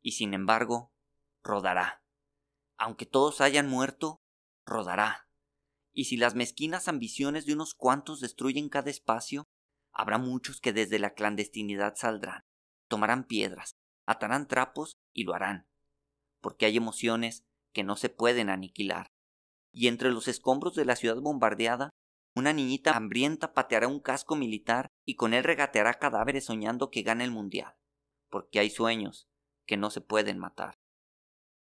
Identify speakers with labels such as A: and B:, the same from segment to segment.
A: y sin embargo, rodará. Aunque todos hayan muerto, rodará. Y si las mezquinas ambiciones de unos cuantos destruyen cada espacio, habrá muchos que desde la clandestinidad saldrán, tomarán piedras, atarán trapos y lo harán. Porque hay emociones que no se pueden aniquilar. Y entre los escombros de la ciudad bombardeada, una niñita hambrienta pateará un casco militar y con él regateará cadáveres soñando que gana el mundial. Porque hay sueños que no se pueden matar.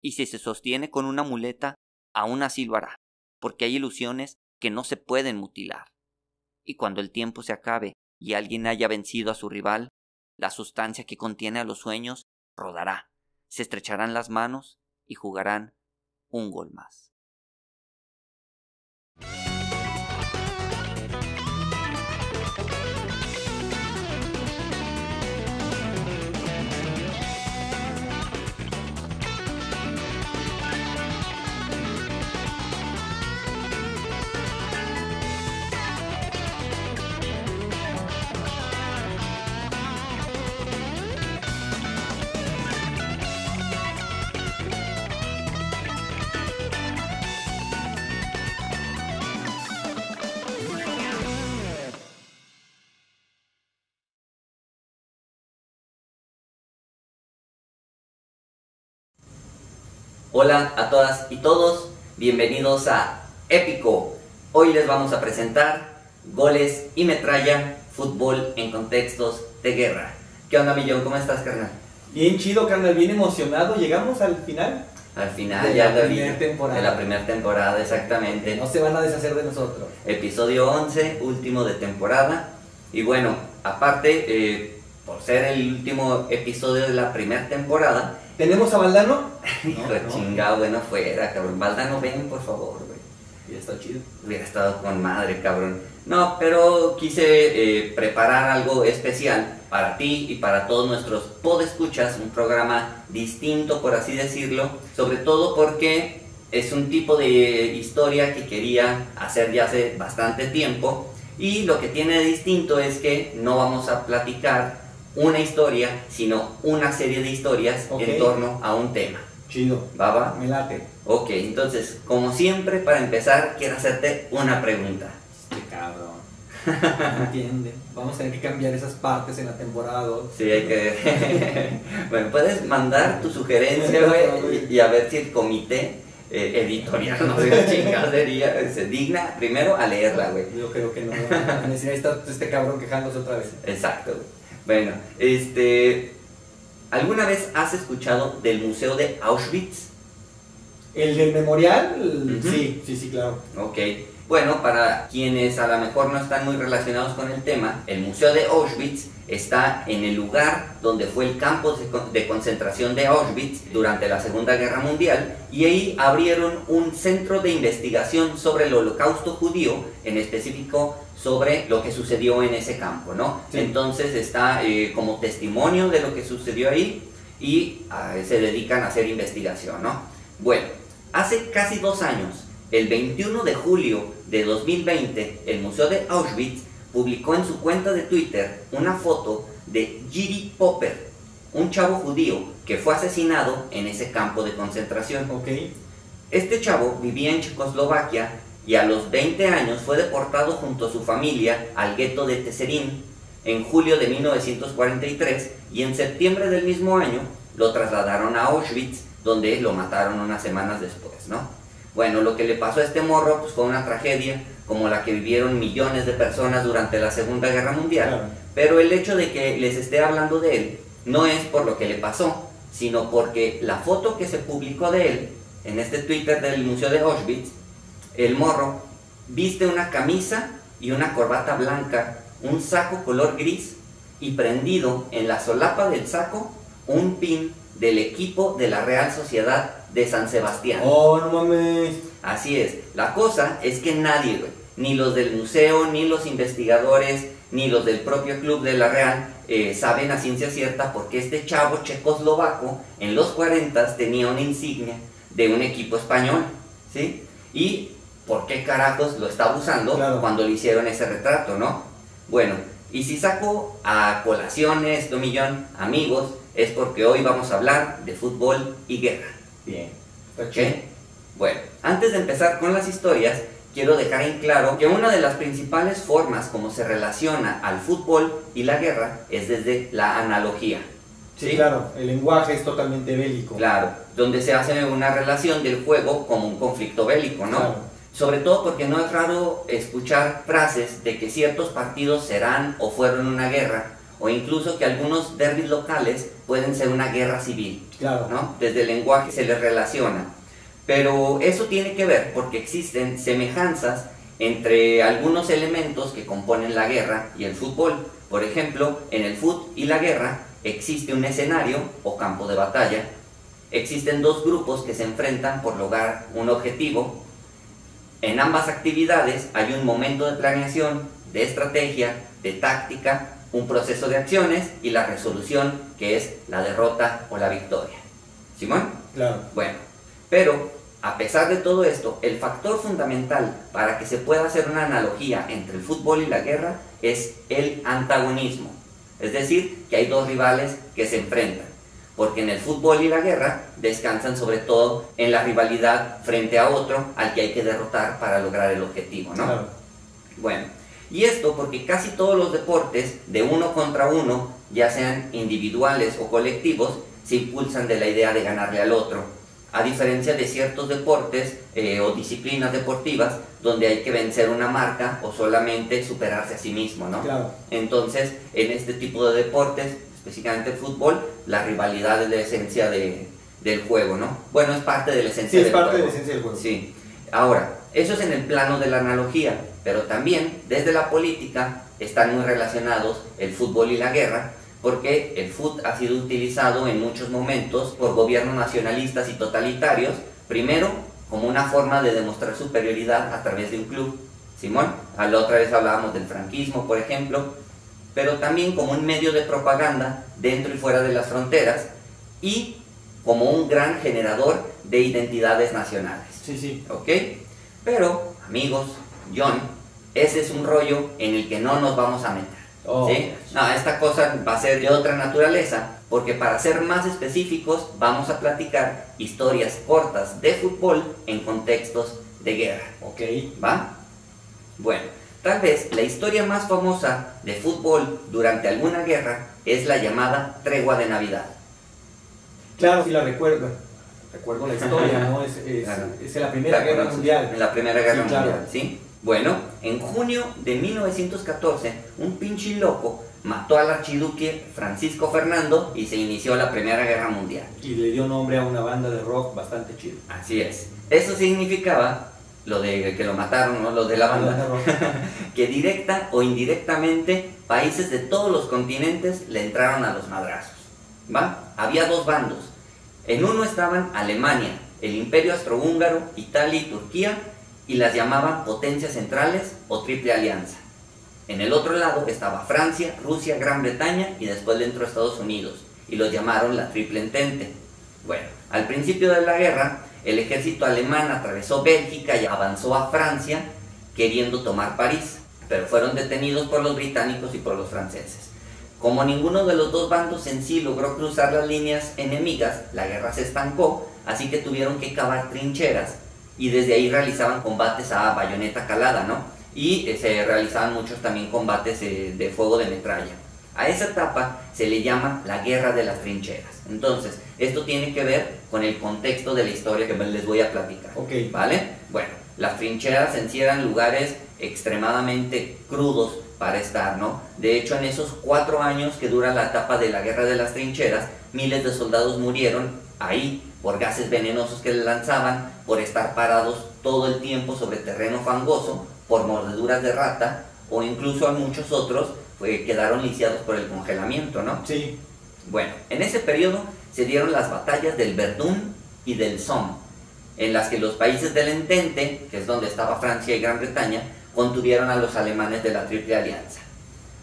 A: Y si se sostiene con una muleta, aún así lo hará, porque hay ilusiones que no se pueden mutilar. Y cuando el tiempo se acabe y alguien haya vencido a su rival, la sustancia que contiene a los sueños rodará, se estrecharán las manos y jugarán un gol más. Hola a todas y todos, bienvenidos a Épico. Hoy les vamos a presentar goles y metralla, fútbol en contextos de guerra. ¿Qué onda, Millón? ¿Cómo estás, carnal?
B: Bien chido, carnal, bien emocionado. Llegamos al final.
A: Al final
B: de
A: ya
B: la primera temporada.
A: De la primera temporada, exactamente.
B: No se van a deshacer de nosotros.
A: Episodio 11, último de temporada. Y bueno, aparte, por ser el último episodio de la primera temporada,
B: ¿tenemos a Valdano?
A: Hijo de chingado, bueno, fuera, cabrón. Valdano, ven, por favor, güey.
B: Hubiera estado chido.
A: Hubiera estado con madre, cabrón. No, pero quise preparar algo especial para ti y para todos nuestros podescuchas, un programa distinto, por así decirlo, sobre todo porque es un tipo de historia que quería hacer ya hace bastante tiempo, y lo que tiene de distinto es que no vamos a platicar una historia, sino una serie de historias en torno a un tema.
B: Chido.
A: ¿Va?
B: Me late.
A: Ok, entonces, como siempre, para empezar, quiero hacerte una pregunta.
B: Qué cabrón. No entiende. Vamos a tener que cambiar esas partes en la temporada 2.
A: Sí, hay que... Bueno, puedes mandar tu sugerencia, güey, y a ver si el comité editorial, no sé qué chingadería, se digna primero a leerla, güey.
B: Yo creo que no. Necesita este cabrón quejándose otra vez.
A: Exacto, güey. Bueno, ¿alguna vez has escuchado del Museo de Auschwitz?
B: ¿El del memorial? Sí, claro.
A: Ok. Bueno, para quienes a lo mejor no están muy relacionados con el tema, el Museo de Auschwitz está en el lugar donde fue el campo de concentración de Auschwitz durante la Segunda Guerra Mundial, y ahí abrieron un centro de investigación sobre el holocausto judío, en específico sobre lo que sucedió en ese campo, ¿no? Sí. Entonces está como testimonio de lo que sucedió ahí, y se dedican a hacer investigación, ¿no? Bueno, hace casi 2 años, el 21 de julio de 2020, el Museo de Auschwitz publicó en su cuenta de Twitter una foto de Yuri Popper, un chavo judío que fue asesinado en ese campo de concentración.
B: Okay.
A: Este chavo vivía en Checoslovaquia y a los 20 años fue deportado junto a su familia al gueto de Teserín en julio de 1943, y en septiembre del mismo año lo trasladaron a Auschwitz, donde lo mataron unas semanas después, ¿no? Bueno, lo que le pasó a este morro pues fue una tragedia como la que vivieron millones de personas durante la Segunda Guerra Mundial. Claro. Pero el hecho de que les esté hablando de él no es por lo que le pasó, sino porque la foto que se publicó de él en este Twitter del Museo de Auschwitz, el morro viste una camisa y una corbata blanca, un saco color gris, y prendido en la solapa del saco un pin del equipo de la Real Sociedad de San Sebastián.
B: Oh, no mames.
A: Así es. La cosa es que nadie, güey, ni los del museo, ni los investigadores, ni los del propio club de la Real saben a ciencia cierta porque este chavo checoslovaco en los 40 tenía una insignia de un equipo español, ¿sí? Y por qué carajos lo estaba usando, claro, cuando le hicieron ese retrato, ¿no? Bueno, Y si saco a colación esto, millón, amigos, es porque hoy vamos a hablar de fútbol y guerra.
B: Bien, está
A: ¿Ok?
B: chido.
A: Bueno, antes de empezar con las historias, quiero dejar en claro que una de las principales formas como se relaciona al fútbol y la guerra es desde la analogía.
B: Sí, claro, el lenguaje es totalmente bélico.
A: Claro, donde se hace una relación del juego como un conflicto bélico, ¿no?
B: Claro.
A: Sobre todo porque no es raro escuchar frases de que ciertos partidos serán o fueron una guerra, o incluso que algunos derbis locales pueden ser una guerra civil,
B: Claro.
A: ¿no? Desde el lenguaje se les relaciona. Pero eso tiene que ver porque existen semejanzas entre algunos elementos que componen la guerra y el fútbol. Por ejemplo, en el fútbol y la guerra existe un escenario o campo de batalla. Existen dos grupos que se enfrentan por lograr un objetivo. En ambas actividades hay un momento de planeación, de estrategia, de táctica, un proceso de acciones y la resolución, que es la derrota o la victoria. ¿Simón?
B: Claro.
A: Bueno, pero a pesar de todo esto, el factor fundamental para que se pueda hacer una analogía entre el fútbol y la guerra es el antagonismo. Es decir, que hay dos rivales que se enfrentan. Porque en el fútbol y la guerra descansan sobre todo en la rivalidad frente a otro al que hay que derrotar para lograr el objetivo, ¿no?
B: Claro.
A: Bueno, y esto porque casi todos los deportes de uno contra uno, ya sean individuales o colectivos, se impulsan de la idea de ganarle al otro, a diferencia de ciertos deportes o disciplinas deportivas donde hay que vencer una marca o solamente superarse a sí mismo, ¿no?
B: Claro.
A: Entonces, en este tipo de deportes, específicamente el fútbol, la rivalidad es la esencia del juego, ¿no? Bueno, es parte de la esencia
B: Sí, es
A: del
B: parte
A: juego.
B: de la esencia del juego.
A: Sí. Ahora, eso es en el plano de la analogía, pero también desde la política están muy relacionados el fútbol y la guerra, porque el fútbol ha sido utilizado en muchos momentos por gobiernos nacionalistas y totalitarios, primero como una forma de demostrar superioridad a través de un club, Simón, a la otra vez hablábamos del franquismo, por ejemplo, pero también como un medio de propaganda dentro y fuera de las fronteras y como un gran generador de identidades nacionales.
B: Sí, sí.
A: ¿Ok? Pero, amigos, John, ese es un rollo en el que no nos vamos a meter.
B: Oh.
A: ¿Sí? No, esta cosa va a ser de otra naturaleza, porque para ser más específicos vamos a platicar historias cortas de fútbol en contextos de guerra.
B: Ok.
A: ¿Va? Bueno, tal vez la historia más famosa de fútbol durante alguna guerra es la llamada Tregua de Navidad.
B: Claro, sí la recuerdo. Recuerdo la historia, ¿no?
A: Claro.
B: Es en la Primera Guerra Mundial.
A: En la Primera Guerra
B: Sí, claro.
A: Mundial, ¿sí? Bueno, en junio de 1914, un pinche loco mató al archiduque Francisco Fernando y se inició la Primera Guerra Mundial.
B: Y le dio nombre a una banda de rock bastante chida.
A: Así es. Eso significaba, lo de que lo mataron, ¿no? Lo de la banda,
B: de rock.
A: que directa o indirectamente países de todos los continentes le entraron a los madrazos. ¿Va? Había dos bandos. En uno estaban Alemania, el Imperio Austrohúngaro, Italia y Turquía, y las llamaban potencias centrales o triple alianza. En el otro lado estaba Francia, Rusia, Gran Bretaña y después le entró Estados Unidos, y los llamaron la Triple Entente. Bueno, al principio de la guerra, el ejército alemán atravesó Bélgica y avanzó a Francia queriendo tomar París, pero fueron detenidos por los británicos y por los franceses. Como ninguno de los dos bandos en sí logró cruzar las líneas enemigas, la guerra se estancó, así que tuvieron que cavar trincheras y desde ahí realizaban combates a bayoneta calada, ¿no? Y se realizaban muchos también combates de fuego de metralla. A esa etapa se le llama la guerra de las trincheras. Entonces, esto tiene que ver con el contexto de la historia que les voy a platicar.
B: Ok.
A: ¿Vale? Bueno, las trincheras en sí eran lugares extremadamente crudos para estar, ¿no? De hecho, en esos 4 años que dura la etapa de la guerra de las trincheras, miles de soldados murieron ahí por gases venenosos que les lanzaban, por estar parados todo el tiempo sobre terreno fangoso, por mordeduras de rata, o incluso a muchos otros quedaron lisiados por el congelamiento, ¿no?
B: Sí.
A: Bueno, en ese periodo se dieron las batallas del Verdún y del Somme, en las que los países del Entente, que es donde estaba Francia y Gran Bretaña, contuvieron a los alemanes de la Triple Alianza.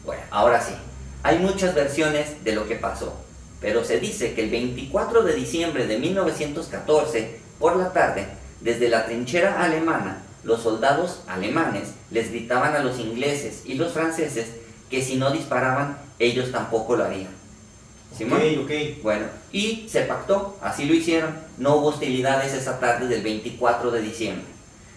A: Bueno, ahora sí, hay muchas versiones de lo que pasó, pero se dice que el 24 de diciembre de 1914, por la tarde, desde la trinchera alemana, los soldados alemanes les gritaban a los ingleses y los franceses que si no disparaban, ellos tampoco lo harían. ¿Simón?
B: Ok.
A: Bueno, y se pactó, así lo hicieron, no hubo hostilidades esa tarde del 24 de diciembre.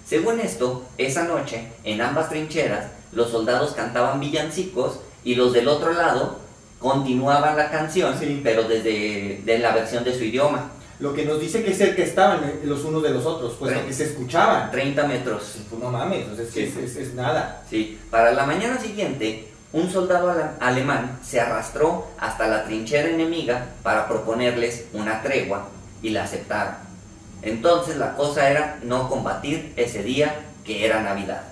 A: Según esto, esa noche, en ambas trincheras, los soldados cantaban villancicos y los del otro lado continuaban la canción,
B: Sí.
A: pero desde la versión de su idioma.
B: Lo que nos dice que cerca estaban los unos de los otros, pues
A: Sí.
B: que se escuchaban.
A: 30 metros.
B: Pues no mames, o sea,
A: Sí.
B: es nada.
A: Sí. Para la mañana siguiente, un soldado alemán se arrastró hasta la trinchera enemiga para proponerles una tregua y la aceptaron. Entonces la cosa era no combatir ese día que era Navidad.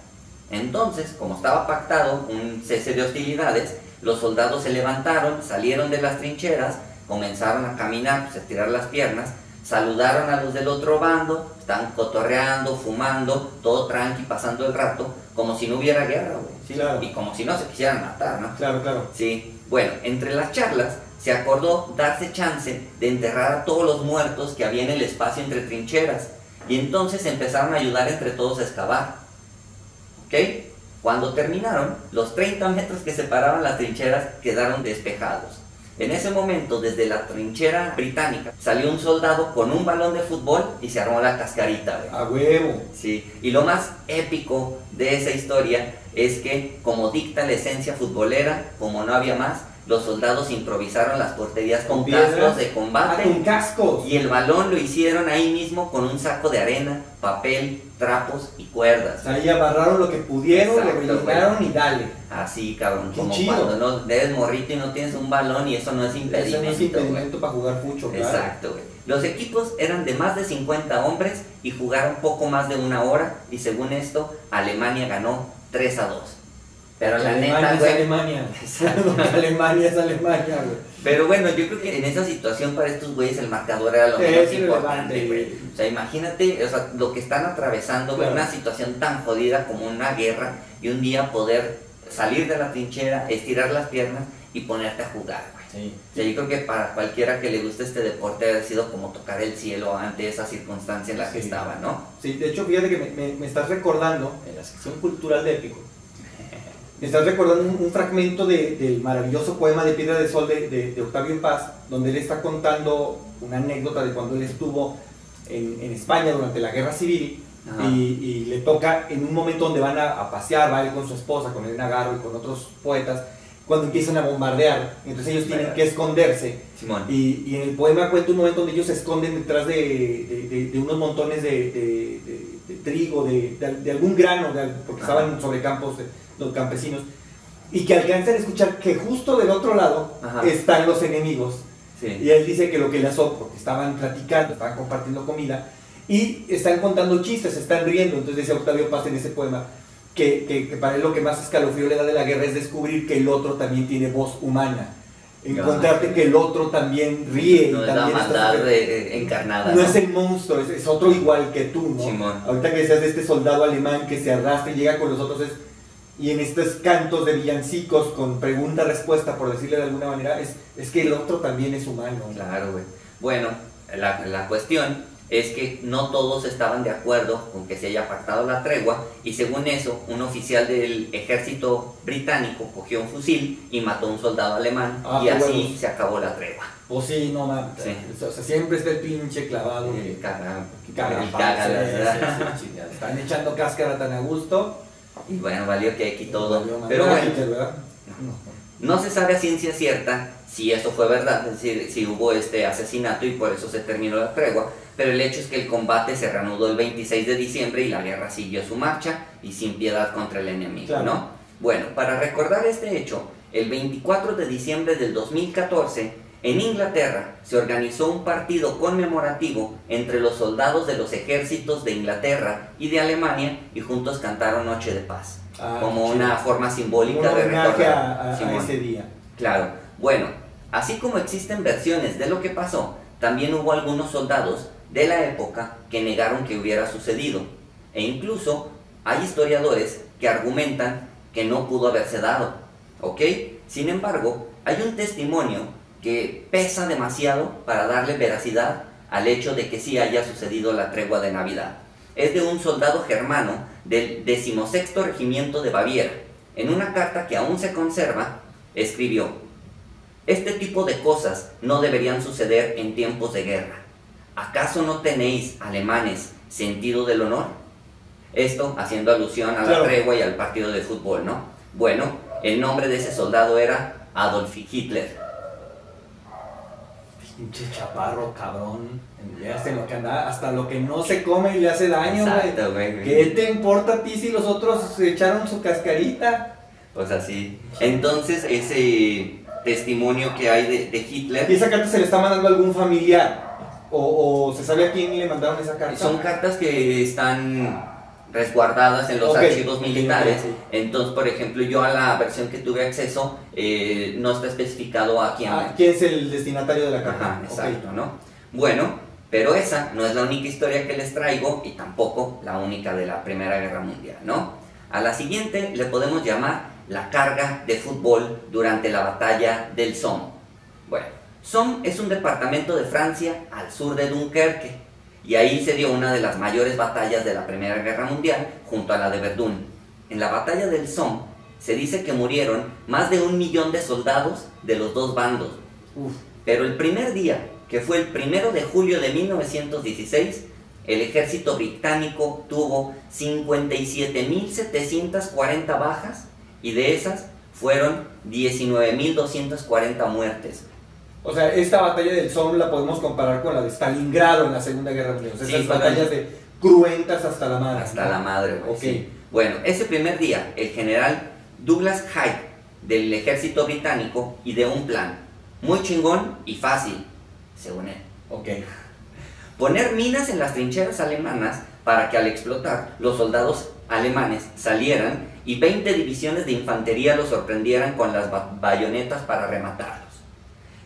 A: Entonces, como estaba pactado un cese de hostilidades, los soldados se levantaron, salieron de las trincheras, comenzaron a caminar, pues, a estirar las piernas, saludaron a los del otro bando, estaban cotorreando, fumando, todo tranqui, pasando el rato, como si no hubiera guerra, güey.
B: Sí, claro.
A: Y como si no se quisieran matar, ¿no?
B: Claro.
A: Sí, bueno, entre las charlas se acordó darse chance de enterrar a todos los muertos que había en el espacio entre trincheras, y entonces empezaron a ayudar entre todos a excavar. ¿Ok? Cuando terminaron, los 30 metros que separaban las trincheras quedaron despejados. En ese momento, desde la trinchera británica, salió un soldado con un balón de fútbol y se armó la cascarita, güey.
B: A huevo.
A: Sí, y lo más épico de esa historia es que, como dicta la esencia futbolera, como no había más, los soldados improvisaron las porterías con
B: piedras.
A: cascos de combate.
B: Con cascos.
A: Y el balón lo hicieron ahí mismo con un saco de arena, papel, trapos y cuerdas.
B: Ahí amarraron lo que pudieron,
A: Exacto,
B: lo rellenaron y dale.
A: Así, cabrón,
B: Qué
A: como
B: chido.
A: cuando no eres morrito y no tienes un balón y eso no es impedimento.
B: Eso no es impedimento para jugar fucho, claro.
A: Exacto, güey. Los equipos eran de más de 50 hombres y jugaron poco más de una hora, y según esto, Alemania ganó 3-2. Pero la
B: Alemania
A: neta,
B: es
A: güey.
B: Alemania.
A: Exacto.
B: Alemania es Alemania, güey.
A: Pero bueno, yo creo que en esa situación para estos güeyes el marcador era lo
B: Sí,
A: menos
B: es
A: importante,
B: irrelevante,
A: güey. O sea, imagínate, o sea, lo que están atravesando, güey,
B: Claro.
A: una situación tan jodida como una guerra, y un día poder salir de la trinchera, estirar las piernas y ponerte a jugar, güey.
B: Sí.
A: O sea, yo creo que para cualquiera que le guste este deporte ha sido como tocar el cielo ante esa circunstancia en la que
B: Sí.
A: estaba, ¿no?
B: Sí, de hecho, fíjate que me estás recordando, en la sección cultural de Épico, me estás recordando un fragmento del maravilloso poema de Piedra de Sol de Octavio Paz, donde él está contando una anécdota de cuando él estuvo en España durante la Guerra Civil.
A: Ajá.
B: Y le toca en un momento donde van a pasear, va él con su esposa, con Elena Garro y con otros poetas, cuando empiezan a bombardear, entonces ellos tienen que esconderse.
A: Simón.
B: Y en el poema cuenta un momento donde ellos se esconden detrás de unos montones de trigo, de algún grano, porque
A: Ajá.
B: estaban sobre campos los campesinos, y que alcanzan a escuchar que justo del otro lado
A: Ajá.
B: están los enemigos.
A: Sí.
B: Y él dice que lo que le asombró, porque estaban platicando, estaban compartiendo comida, y están contando chistes, están riendo. Entonces dice Octavio Paz en ese poema que para él lo que más escalofrío le da de la guerra es descubrir que el otro también tiene voz humana. Encontrarte que el otro también ríe.
A: No
B: y
A: es la
B: también está
A: maldad encarnada.
B: no es el monstruo, es otro igual que tú, ¿no?
A: Simón.
B: Ahorita que decías de este soldado alemán que se arrastra y llega con los otros, y en estos cantos de villancicos con pregunta-respuesta, por decirle de alguna manera, es que el otro también es humano.
A: Claro, güey. Bueno, la cuestión es que no todos estaban de acuerdo con que se haya pactado la tregua, y según eso, un oficial del ejército británico cogió un fusil y mató a un soldado alemán, y
B: qué
A: así
B: huevos.
A: se acabó la tregua.
B: Pues sí, no mames.
A: Sí.
B: O sea, siempre está el pinche clavado.
A: El caga-
B: Caga-
A: el caga-
B: sí, chingada. Están echando cáscara tan a gusto.
A: Y bueno, valió que aquí todo.
B: Valió madre.
A: Pero bueno,
B: Hitler, ¿verdad?
A: no se sabe a ciencia cierta si eso fue verdad, es decir, si hubo este asesinato y por eso se terminó la tregua, pero el hecho es que el combate se reanudó el 26 de diciembre y la guerra siguió su marcha y sin piedad contra el enemigo,
B: Claro.
A: ¿no? Bueno, para recordar este hecho, el 24 de diciembre del 2014, en Inglaterra se organizó un partido conmemorativo entre los soldados de los ejércitos de Inglaterra y de Alemania, y juntos cantaron Noche de Paz, como
B: chido.
A: una forma simbólica
B: Un
A: de
B: homenaje
A: recordar.
B: a
A: Simón.
B: ese día.
A: Claro, bueno, así como existen versiones de lo que pasó, también hubo algunos soldados de la época que negaron que hubiera sucedido, e incluso hay historiadores que argumentan que no pudo haberse dado, ¿ok? Sin embargo, hay un testimonio que pesa demasiado para darle veracidad al hecho de que sí haya sucedido la tregua de Navidad. Es de un soldado germano del 16º Regimiento de Baviera, En una carta que aún se conserva, escribió: este tipo de cosas no deberían suceder en tiempos de guerra. ¿Acaso no tenéis, alemanes, sentido del honor? Esto haciendo alusión a la tregua y al partido de fútbol, ¿no? Bueno, el nombre de ese soldado era Adolf Hitler.
B: Pinche chaparro, cabrón. Ya sé lo que anda, hasta lo que no se come y le hace daño, güey.
A: Exacto, güey.
B: ¿Qué te importa a ti si los otros echaron su cascarita?
A: Pues así. Entonces, ese testimonio que hay de Hitler...
B: ¿Y esa carta se le está mandando a algún familiar? ¿O se sabe a quién le mandaron esa carta?
A: Son cartas que están resguardadas en los archivos militares.
B: Sí.
A: Entonces, por ejemplo, yo a la versión que tuve acceso, no está especificado a quién.
B: ¿Quién es el destinatario de la carta?
A: Ajá, exacto, ¿no? Bueno, pero esa no es la única historia que les traigo y tampoco la única de la Primera Guerra Mundial, ¿no? A la siguiente le podemos llamar la carga de fútbol durante la batalla del Somme. Bueno, Somme es un departamento de Francia al sur de Dunkerque, y ahí se dio una de las mayores batallas de la Primera Guerra Mundial junto a la de Verdún. En la batalla del Somme se dice que murieron más de 1 millón de soldados de los dos bandos. Pero el primer día, que fue el 1 de julio de 1916, el ejército británico tuvo 57.740 bajas y de esas fueron 19.240 muertes.
B: O sea, esta batalla del Somme la podemos comparar con la de Stalingrado en la Segunda Guerra Mundial. O sea, esas batallas de cruentas hasta la madre.
A: Hasta la madre, güey.
B: Okay.
A: Sí. Bueno, ese primer día, el general Douglas Hyde del ejército británico ideó un plan muy chingón y fácil, según él. Poner minas en las trincheras alemanas para que al explotar los soldados alemanes salieran y 20 divisiones de infantería los sorprendieran con las bayonetas para rematarlos.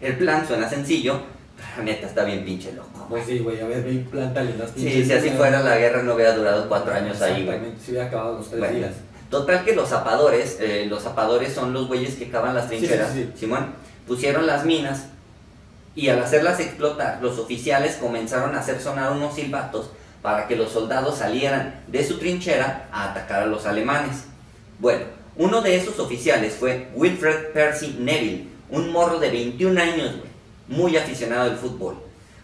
A: El plan suena sencillo, pero la neta está bien pinche loco.
B: Pues sí, güey, a ver, ven, plántale las pinches.
A: Sí, si así fuera la guerra no hubiera durado 4 años ahí, güey.
B: Exactamente, si hubiera acabado los 3 días.
A: Total que los zapadores son los güeyes que cavan las trincheras,
B: sí.
A: Simón, pusieron las minas y al hacerlas explotar, los oficiales comenzaron a hacer sonar unos silbatos para que los soldados salieran de su trinchera a atacar a los alemanes. Bueno, uno de esos oficiales fue Wilfred Percy Neville, un morro de 21 años, güey, muy aficionado al fútbol.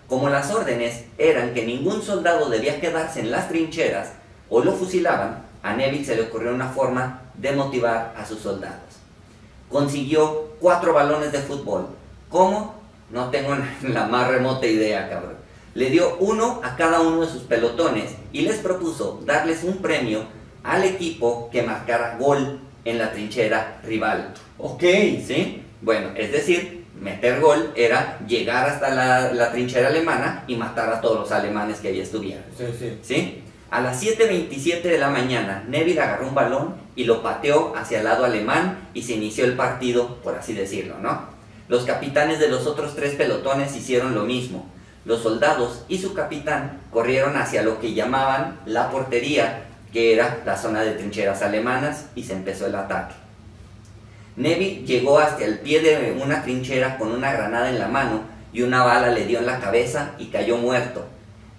A: Como las órdenes eran que ningún soldado debía quedarse en las trincheras o lo fusilaban, a Neville se le ocurrió una forma de motivar a sus soldados. Consiguió 4 balones de fútbol. ¿Cómo? No tengo la más remota idea, cabrón. Le dio uno a cada uno de sus pelotones y les propuso darles un premio al equipo que marcara gol en la trinchera rival. ¿Sí? Bueno, es decir, meter gol era llegar hasta la trinchera alemana y matar a todos los alemanes que ahí estuvieran. ¿Sí? A las 7:27 de la mañana, Neville agarró un balón y lo pateó hacia el lado alemán y se inició el partido, por así decirlo, ¿no? Los capitanes de los otros 3 pelotones hicieron lo mismo. Los soldados y su capitán corrieron hacia lo que llamaban la portería, que era la zona de trincheras alemanas, y se empezó el ataque. Neville llegó hasta el pie de una trinchera con una granada en la mano y una bala le dio en la cabeza y cayó muerto.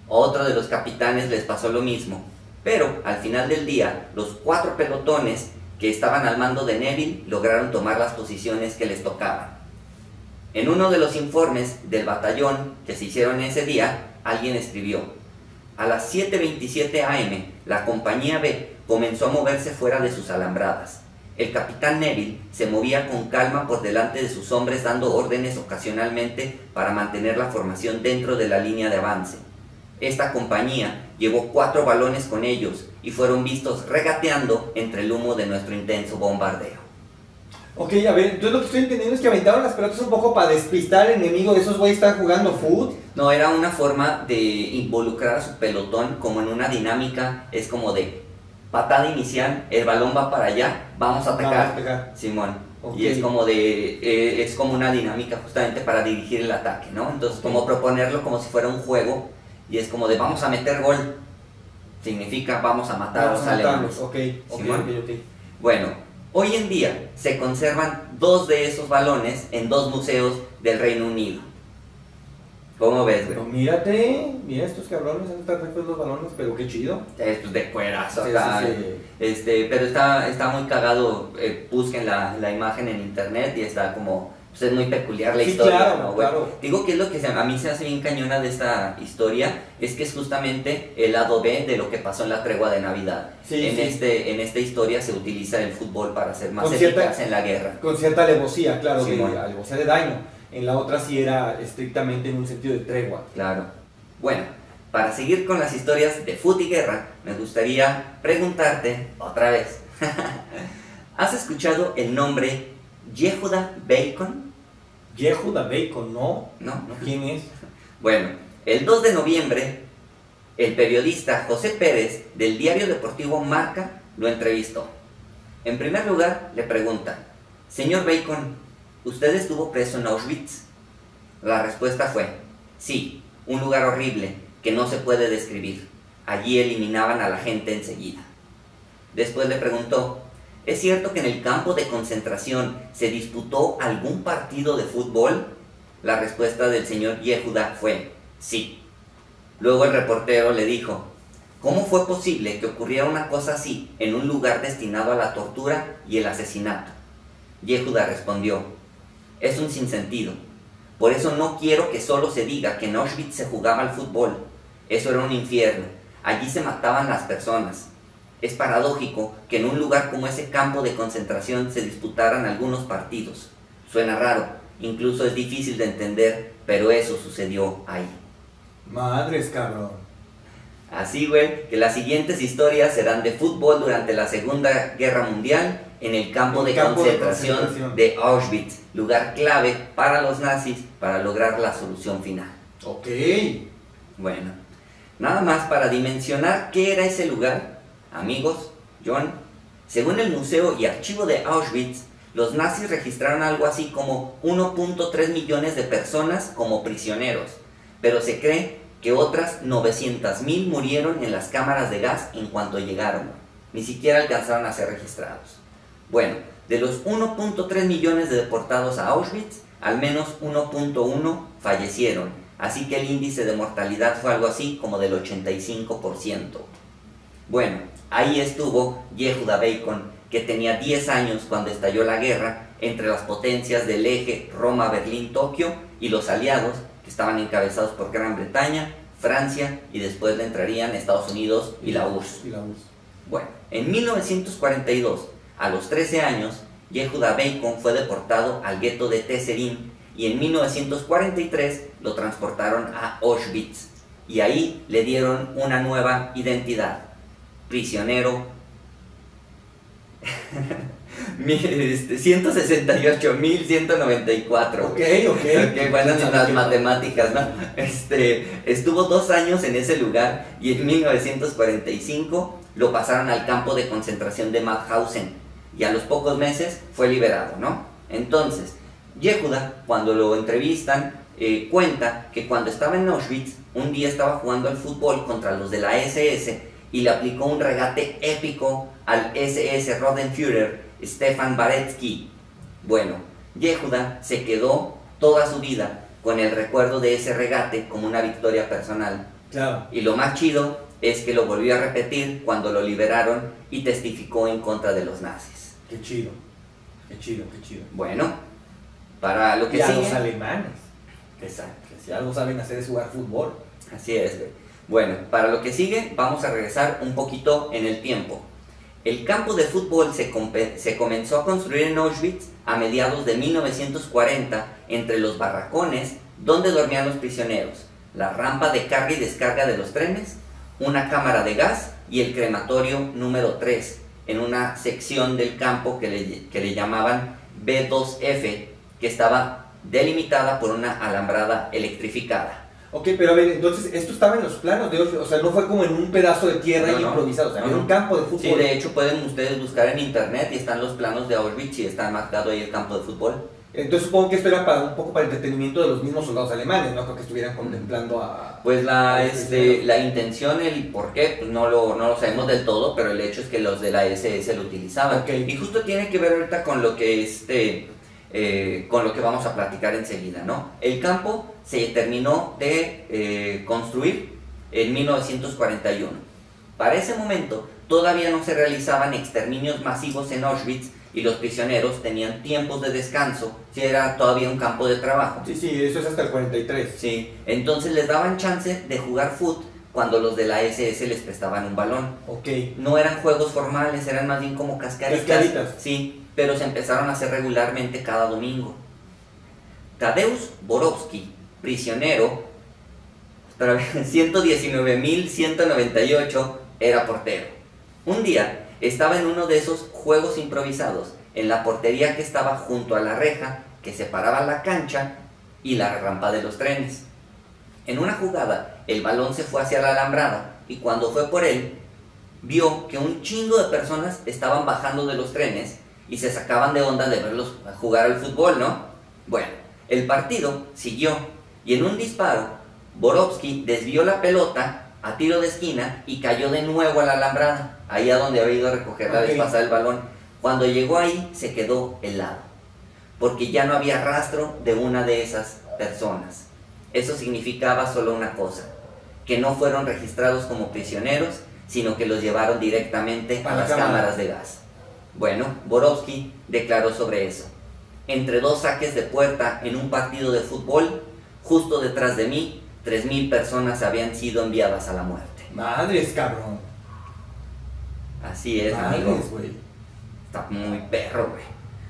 A: Otro de los capitanes les pasó lo mismo, pero al final del día, los 4 pelotones que estaban al mando de Neville lograron tomar las posiciones que les tocaban. En uno de los informes del batallón que se hicieron ese día, alguien escribió: a las 7:27 am, la compañía B comenzó a moverse fuera de sus alambradas. El capitán Neville se movía con calma por delante de sus hombres, dando órdenes ocasionalmente para mantener la formación dentro de la línea de avance. Esta compañía llevó 4 balones con ellos y fueron vistos regateando entre el humo de nuestro intenso bombardeo.
B: Ok, a ver, entonces lo que estoy entendiendo es que aventaron las pelotas un poco para despistar al enemigo. ¿Esos güeyes están jugando fútbol?
A: No, era una forma de involucrar a su pelotón como en una dinámica, es como de patada inicial, el balón va para allá, vamos a atacar, Simón. Okay. Y es como una dinámica justamente para dirigir el ataque, ¿no? Entonces, como proponerlo como si fuera un juego, y es como de vamos a meter gol, significa vamos a matar a los alemanes.
B: Okay.
A: Bueno, hoy en día se conservan 2 de esos balones en 2 museos del Reino Unido. ¿Cómo ves, güey?
B: Pero mira estos cabrones, han estado ricos los balones, pero qué chido.
A: Pues de cuerazo
B: Sí,
A: acá.
B: sí.
A: Pero está muy cagado. Busquen la imagen en internet y está como. Pues es muy peculiar la
B: Sí,
A: historia,
B: claro,
A: ¿no, güey?
B: claro.
A: Digo que es lo que a mí se hace bien cañona de esta historia, es que es justamente el lado B de lo que pasó en la tregua de Navidad.
B: Sí,
A: en esta historia se utiliza el fútbol para ser más
B: Con
A: eficaz
B: cierta-
A: en la guerra.
B: Con cierta alevosía, claro,
A: Simón.
B: de alevosía de daño. En la otra sí era estrictamente en un sentido de tregua.
A: Claro. Bueno, para seguir con las historias de fútbol y guerra, me gustaría preguntarte otra vez. ¿Has escuchado el nombre Yehuda Bacon?
B: Yehuda Bacon, ¿no?
A: ¿No?
B: ¿Quién es?
A: Bueno, el 2 de noviembre, el periodista José Pérez del diario deportivo Marca lo entrevistó. En primer lugar, le pregunta: Señor Bacon, ¿usted estuvo preso en Auschwitz? La respuesta fue: sí, un lugar horrible que no se puede describir. Allí eliminaban a la gente enseguida. Después le preguntó: ¿es cierto que en el campo de concentración se disputó algún partido de fútbol? La respuesta del señor Yehuda fue: sí. Luego el reportero le dijo: ¿cómo fue posible que ocurriera una cosa así en un lugar destinado a la tortura y el asesinato? Yehuda respondió: es un sinsentido. Por eso no quiero que solo se diga que en Auschwitz se jugaba al fútbol. Eso era un infierno. Allí se mataban las personas. Es paradójico que en un lugar como ese campo de concentración se disputaran algunos partidos. Suena raro, incluso es difícil de entender, pero eso sucedió ahí.
B: Madres, cabrón.
A: Así, güey, que las siguientes historias serán de fútbol durante la Segunda Guerra Mundial en el campo de concentración de Auschwitz, lugar clave para los nazis para lograr la solución final.
B: Ok.
A: Bueno, nada más para dimensionar qué era ese lugar, amigos, John, según el Museo y Archivo de Auschwitz, los nazis registraron algo así como 1.3 millones de personas como prisioneros, pero se cree que otras 900.000 murieron en las cámaras de gas en cuanto llegaron. Ni siquiera alcanzaron a ser registrados. Bueno, de los 1.3 millones de deportados a Auschwitz, al menos 1.1 fallecieron, así que el índice de mortalidad fue algo así como del 85%. Bueno, ahí estuvo Yehuda Bacon, que tenía 10 años cuando estalló la guerra entre las potencias del eje Roma-Berlín-Tokio y los aliados, que estaban encabezados por Gran Bretaña, Francia y después le entrarían Estados Unidos y la URSS. Bueno, en 1942, a los 13 años, Yehuda Bacon fue deportado al gueto de Tesserin y en 1943 lo transportaron a Auschwitz y ahí le dieron una nueva identidad: prisionero 168.194.
B: Ok.
A: Buenas son las matemáticas, ¿no? Estuvo 2 años en ese lugar y en 1945 lo pasaron al campo de concentración de Mauthausen y a los pocos meses fue liberado, ¿no? Entonces, Yehuda, cuando lo entrevistan, cuenta que cuando estaba en Auschwitz, un día estaba jugando al fútbol contra los de la SS y le aplicó un regate épico al SS Rodenführer Stefan Baretsky. Bueno, Yehuda se quedó toda su vida con el recuerdo de ese regate como una victoria personal.
B: Claro.
A: Y lo más chido es que lo volvió a repetir cuando lo liberaron y testificó en contra de los nazis.
B: Qué chido.
A: Bueno, para lo que
B: y a
A: sigue...
B: los alemanes.
A: Exacto.
B: Que si algo saben hacer es jugar fútbol.
A: Así es, güey. Bueno, para lo que sigue vamos a regresar un poquito en el tiempo. El campo de fútbol se comenzó a construir en Auschwitz a mediados de 1940 entre los barracones donde dormían los prisioneros, la rampa de carga y descarga de los trenes, una cámara de gas y el crematorio número 3 en una sección del campo que le llamaban B2F, que estaba delimitada por una alambrada electrificada.
B: Ok, pero a ver, entonces esto estaba en los planos de Auschwitz, o sea, no fue como en un pedazo de tierra improvisado, o sea, era un campo de fútbol.
A: Sí, de hecho pueden ustedes buscar en internet y están los planos de Auschwitz y está marcado ahí el campo de fútbol.
B: Entonces supongo que esto era un poco para el entretenimiento de los mismos soldados alemanes, no creo que estuvieran contemplando a...
A: Pues la intención, el por qué, pues no lo sabemos del todo, pero el hecho es que los de la SS lo utilizaban.
B: Okay.
A: Y justo tiene que ver ahorita con lo que con lo que vamos a platicar enseguida, ¿no? El campo se terminó de construir en 1941. Para ese momento todavía no se realizaban exterminios masivos en Auschwitz y los prisioneros tenían tiempos de descanso, si era todavía un campo de trabajo.
B: Sí, eso es hasta el 43.
A: Sí, entonces les daban chance de jugar fútbol cuando los de la SS les prestaban un balón.
B: Ok.
A: No eran juegos formales, eran más bien como cascaritas. Sí, pero se empezaron a hacer regularmente cada domingo. Tadeusz Borowski, prisionero, 119.198, era portero. Un día estaba en uno de esos juegos improvisados, en la portería que estaba junto a la reja que separaba la cancha y la rampa de los trenes. En una jugada, el balón se fue hacia la alambrada y cuando fue por él, vio que un chingo de personas estaban bajando de los trenes y se sacaban de onda de verlos jugar al fútbol, ¿no? Bueno, el partido siguió y en un disparo, Borowski desvió la pelota a tiro de esquina y cayó de nuevo a la alambrada, ahí a donde había ido a recoger la vez pasada el balón. Cuando llegó ahí, se quedó helado, porque ya no había rastro de una de esas personas. Eso significaba solo una cosa, que no fueron registrados como prisioneros, sino que los llevaron directamente a las cámaras de gas. Bueno, Borowski declaró sobre eso: entre dos saques de puerta en un partido de fútbol, justo detrás de mí, 3,000 personas habían sido enviadas a la muerte.
B: Madres, cabrón.
A: Así es,
B: Madres,
A: amigo.
B: güey.
A: Está muy perro, güey.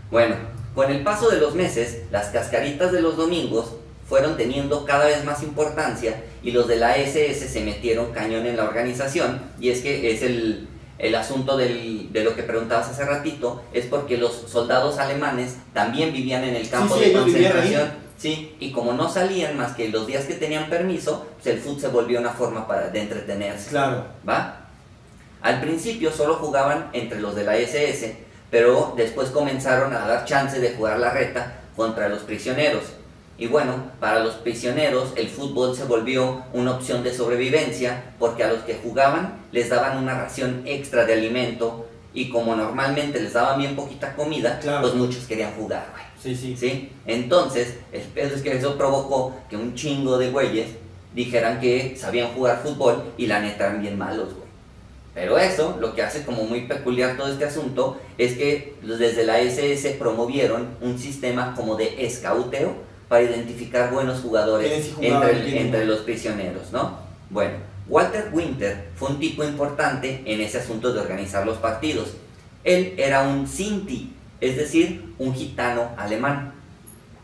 A: Bueno, con el paso de los meses, las cascaritas de los domingos fueron teniendo cada vez más importancia y los de la SS se metieron cañón en la organización. Y es que es el asunto de lo que preguntabas hace ratito, es porque los soldados alemanes también vivían en el campo de concentración. Sí, y como no salían más que los días que tenían permiso, pues el fútbol se volvió una forma de entretenerse.
B: Claro.
A: ¿Va? Al principio solo jugaban entre los de la SS, pero después comenzaron a dar chance de jugar la reta contra los prisioneros. Y bueno, para los prisioneros el fútbol se volvió una opción de sobrevivencia, porque a los que jugaban les daban una ración extra de alimento, y como normalmente les daban bien poquita comida,
B: claro,
A: pues muchos querían jugar, güey.
B: Sí.
A: Entonces, el pedo es que eso provocó que un chingo de güeyes dijeran que sabían jugar fútbol y la neta eran bien malos, güey. Pero eso, lo que hace como muy peculiar todo este asunto, es que desde la SS promovieron un sistema como de escauteo para identificar buenos jugadores entre los prisioneros, ¿no? Bueno, Walter Winter fue un tipo importante en ese asunto de organizar los partidos. Él era un Sinti, es decir, un gitano alemán.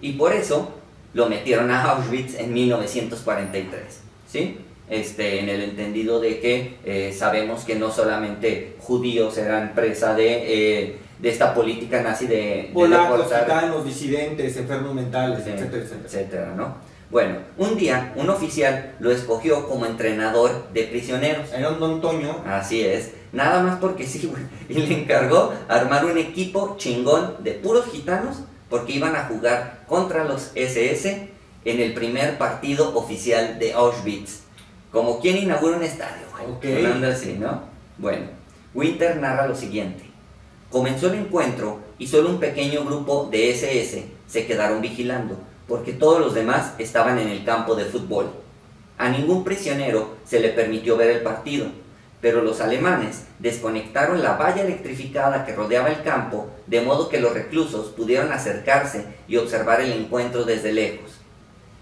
A: Y por eso lo metieron a Auschwitz en 1943, ¿sí? En el entendido de que sabemos que no solamente judíos eran presa de esta política nazi de
B: polacos, gitanos, disidentes, enfermos mentales,
A: etcétera, ¿no? Bueno, un día un oficial lo escogió como entrenador de prisioneros.
B: Era un don Toño.
A: Así es, nada más porque sí, güey. Y le encargó armar un equipo chingón de puros gitanos, porque iban a jugar contra los SS en el primer partido oficial de Auschwitz. Como quien inaugura un estadio, güey.
B: Okay.
A: Anda así, ¿no? Bueno, Winter narra lo siguiente: comenzó el encuentro y solo un pequeño grupo de SS se quedaron vigilando, porque todos los demás estaban en el campo de fútbol. A ningún prisionero se le permitió ver el partido, pero los alemanes desconectaron la valla electrificada que rodeaba el campo, de modo que los reclusos pudieron acercarse y observar el encuentro desde lejos.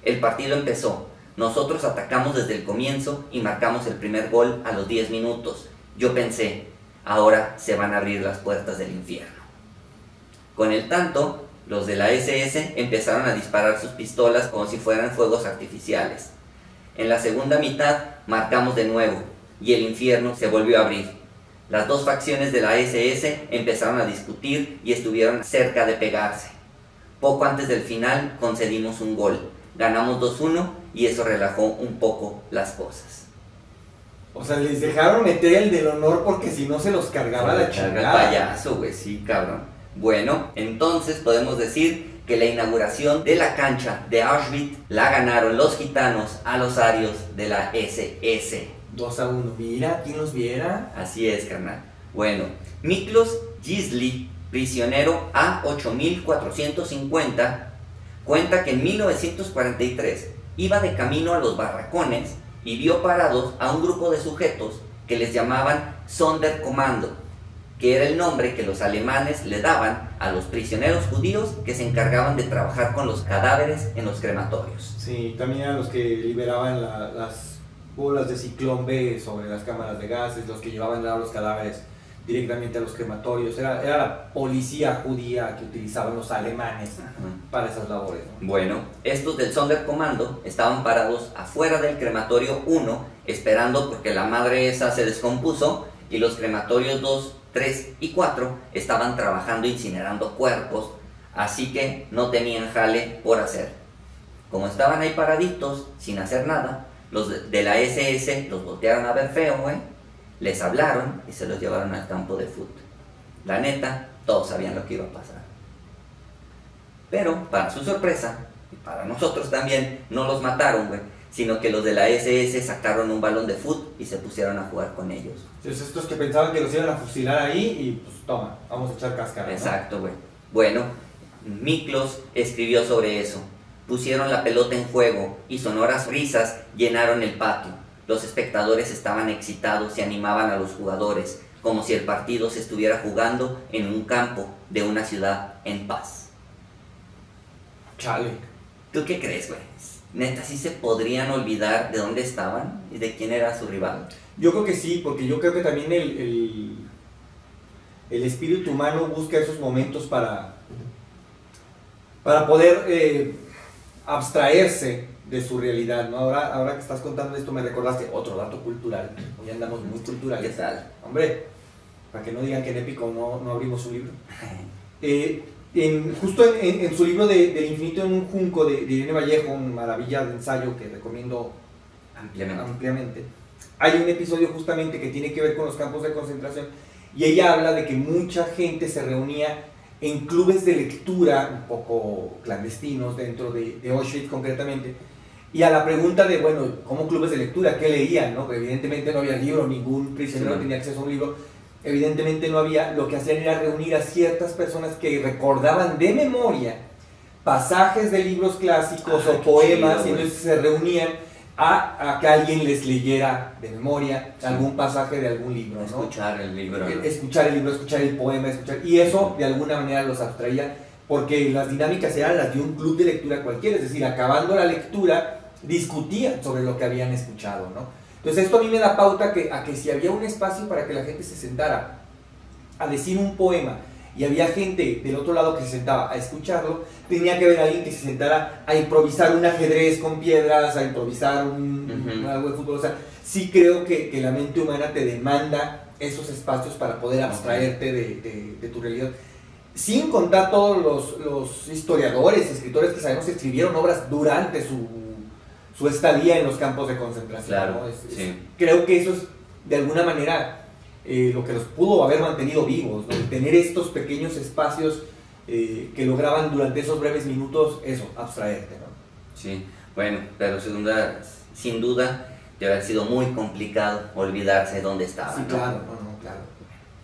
A: El partido empezó. Nosotros atacamos desde el comienzo y marcamos el primer gol a los 10 minutos. Yo pensé, ahora se van a abrir las puertas del infierno. Con el tanto, los de la SS empezaron a disparar sus pistolas como si fueran fuegos artificiales. En la segunda mitad marcamos de nuevo y el infierno se volvió a abrir. Las dos facciones de la SS empezaron a discutir y estuvieron cerca de pegarse. Poco antes del final concedimos un gol. Ganamos 2-1 y eso relajó un poco las cosas.
B: O sea, les dejaron meter el del honor porque si no se los cargaba la chingada.
A: Payaso, güey, sí, cabrón. Bueno, entonces podemos decir que la inauguración de la cancha de Auschwitz la ganaron los gitanos a los arios de la SS.
B: 2-1. Mira, ¿quién los viera?
A: Así es, carnal. Bueno, Miklos Gisli prisionero A8450, cuenta que en 1943 iba de camino a los barracones y vio parados a un grupo de sujetos que les llamaban Sonderkommando, que era el nombre que los alemanes le daban a los prisioneros judíos que se encargaban de trabajar con los cadáveres en los crematorios.
B: Sí, también eran los que liberaban las bolas de ciclón B sobre las cámaras de gases, los que llevaban los cadáveres directamente a los crematorios. Era la policía judía que utilizaban los alemanes para esas labores, ¿no?
A: Bueno, estos del Sonderkommando estaban parados afuera del crematorio 1, esperando porque la madre esa se descompuso, y los crematorios 2, 3 y 4 estaban trabajando incinerando cuerpos, así que no tenían jale por hacer. Como estaban ahí paraditos, sin hacer nada, los de la SS los voltearon a ver feo, les hablaron y se los llevaron al campo de fútbol. La neta, todos sabían lo que iba a pasar. Pero, para su sorpresa, y para nosotros también, no los mataron, sino que los de la SS sacaron un balón de fútbol y se pusieron a jugar con ellos.
B: Entonces estos que pensaban que los iban a fusilar ahí y pues toma, vamos a echar cáscara, ¿no?
A: Exacto, Bueno, Miklos escribió sobre eso. Pusieron la pelota en juego y sonoras risas llenaron el patio. Los espectadores estaban excitados y animaban a los jugadores, como si el partido se estuviera jugando en un campo de una ciudad en paz.
B: Chale.
A: ¿Tú qué crees, ¿Neta sí se podrían olvidar de dónde estaban y de quién era su rival?
B: Yo creo que sí, porque yo creo que también el espíritu humano busca esos momentos para poder abstraerse de su realidad, ¿no? Ahora que estás contando esto me recordaste otro dato cultural. Hoy andamos muy culturales.
A: ¿Qué tal?
B: Hombre, para que no digan que en Épico no abrimos un libro. Justo en su libro del infinito en un junco de Irene Vallejo, una maravilla de ensayo que recomiendo ampliamente, hay un episodio justamente que tiene que ver con los campos de concentración, y ella habla de que mucha gente se reunía en clubes de lectura un poco clandestinos dentro de Auschwitz concretamente, y a la pregunta de, bueno, ¿cómo clubes de lectura? ¿Qué leían? ¿No? Evidentemente no había libro, ningún prisionero tenía acceso a un libro, evidentemente no había. Lo que hacían era reunir a ciertas personas que recordaban de memoria pasajes de libros clásicos o poemas, chido, y entonces se reunían a que alguien les leyera de memoria algún pasaje de algún libro, ¿no?
A: Escuchar el libro, ¿no?
B: Escuchar el libro, escuchar el poema, y eso de alguna manera los abstraía, porque las dinámicas eran las de un club de lectura cualquiera, es decir, acabando la lectura discutían sobre lo que habían escuchado, ¿no? Entonces esto a mí me da pauta a que si había un espacio para que la gente se sentara a decir un poema y había gente del otro lado que se sentaba a escucharlo, tenía que haber alguien que se sentara a improvisar un ajedrez con piedras, a improvisar algo de fútbol. O sea, sí creo que la mente humana te demanda esos espacios para poder abstraerte de tu realidad. Sin contar todos los historiadores, escritores que sabemos que escribieron obras durante su estadía en los campos de concentración,
A: claro,
B: ¿no?
A: sí.
B: Creo que eso es de alguna manera lo que los pudo haber mantenido vivos, ¿no? Tener estos pequeños espacios que lograban durante esos breves minutos eso, abstraerte, ¿no?
A: Sí, bueno, pero sin duda debe haber sido muy complicado olvidarse de dónde estaban,
B: sí,
A: ¿no?
B: Claro, claro.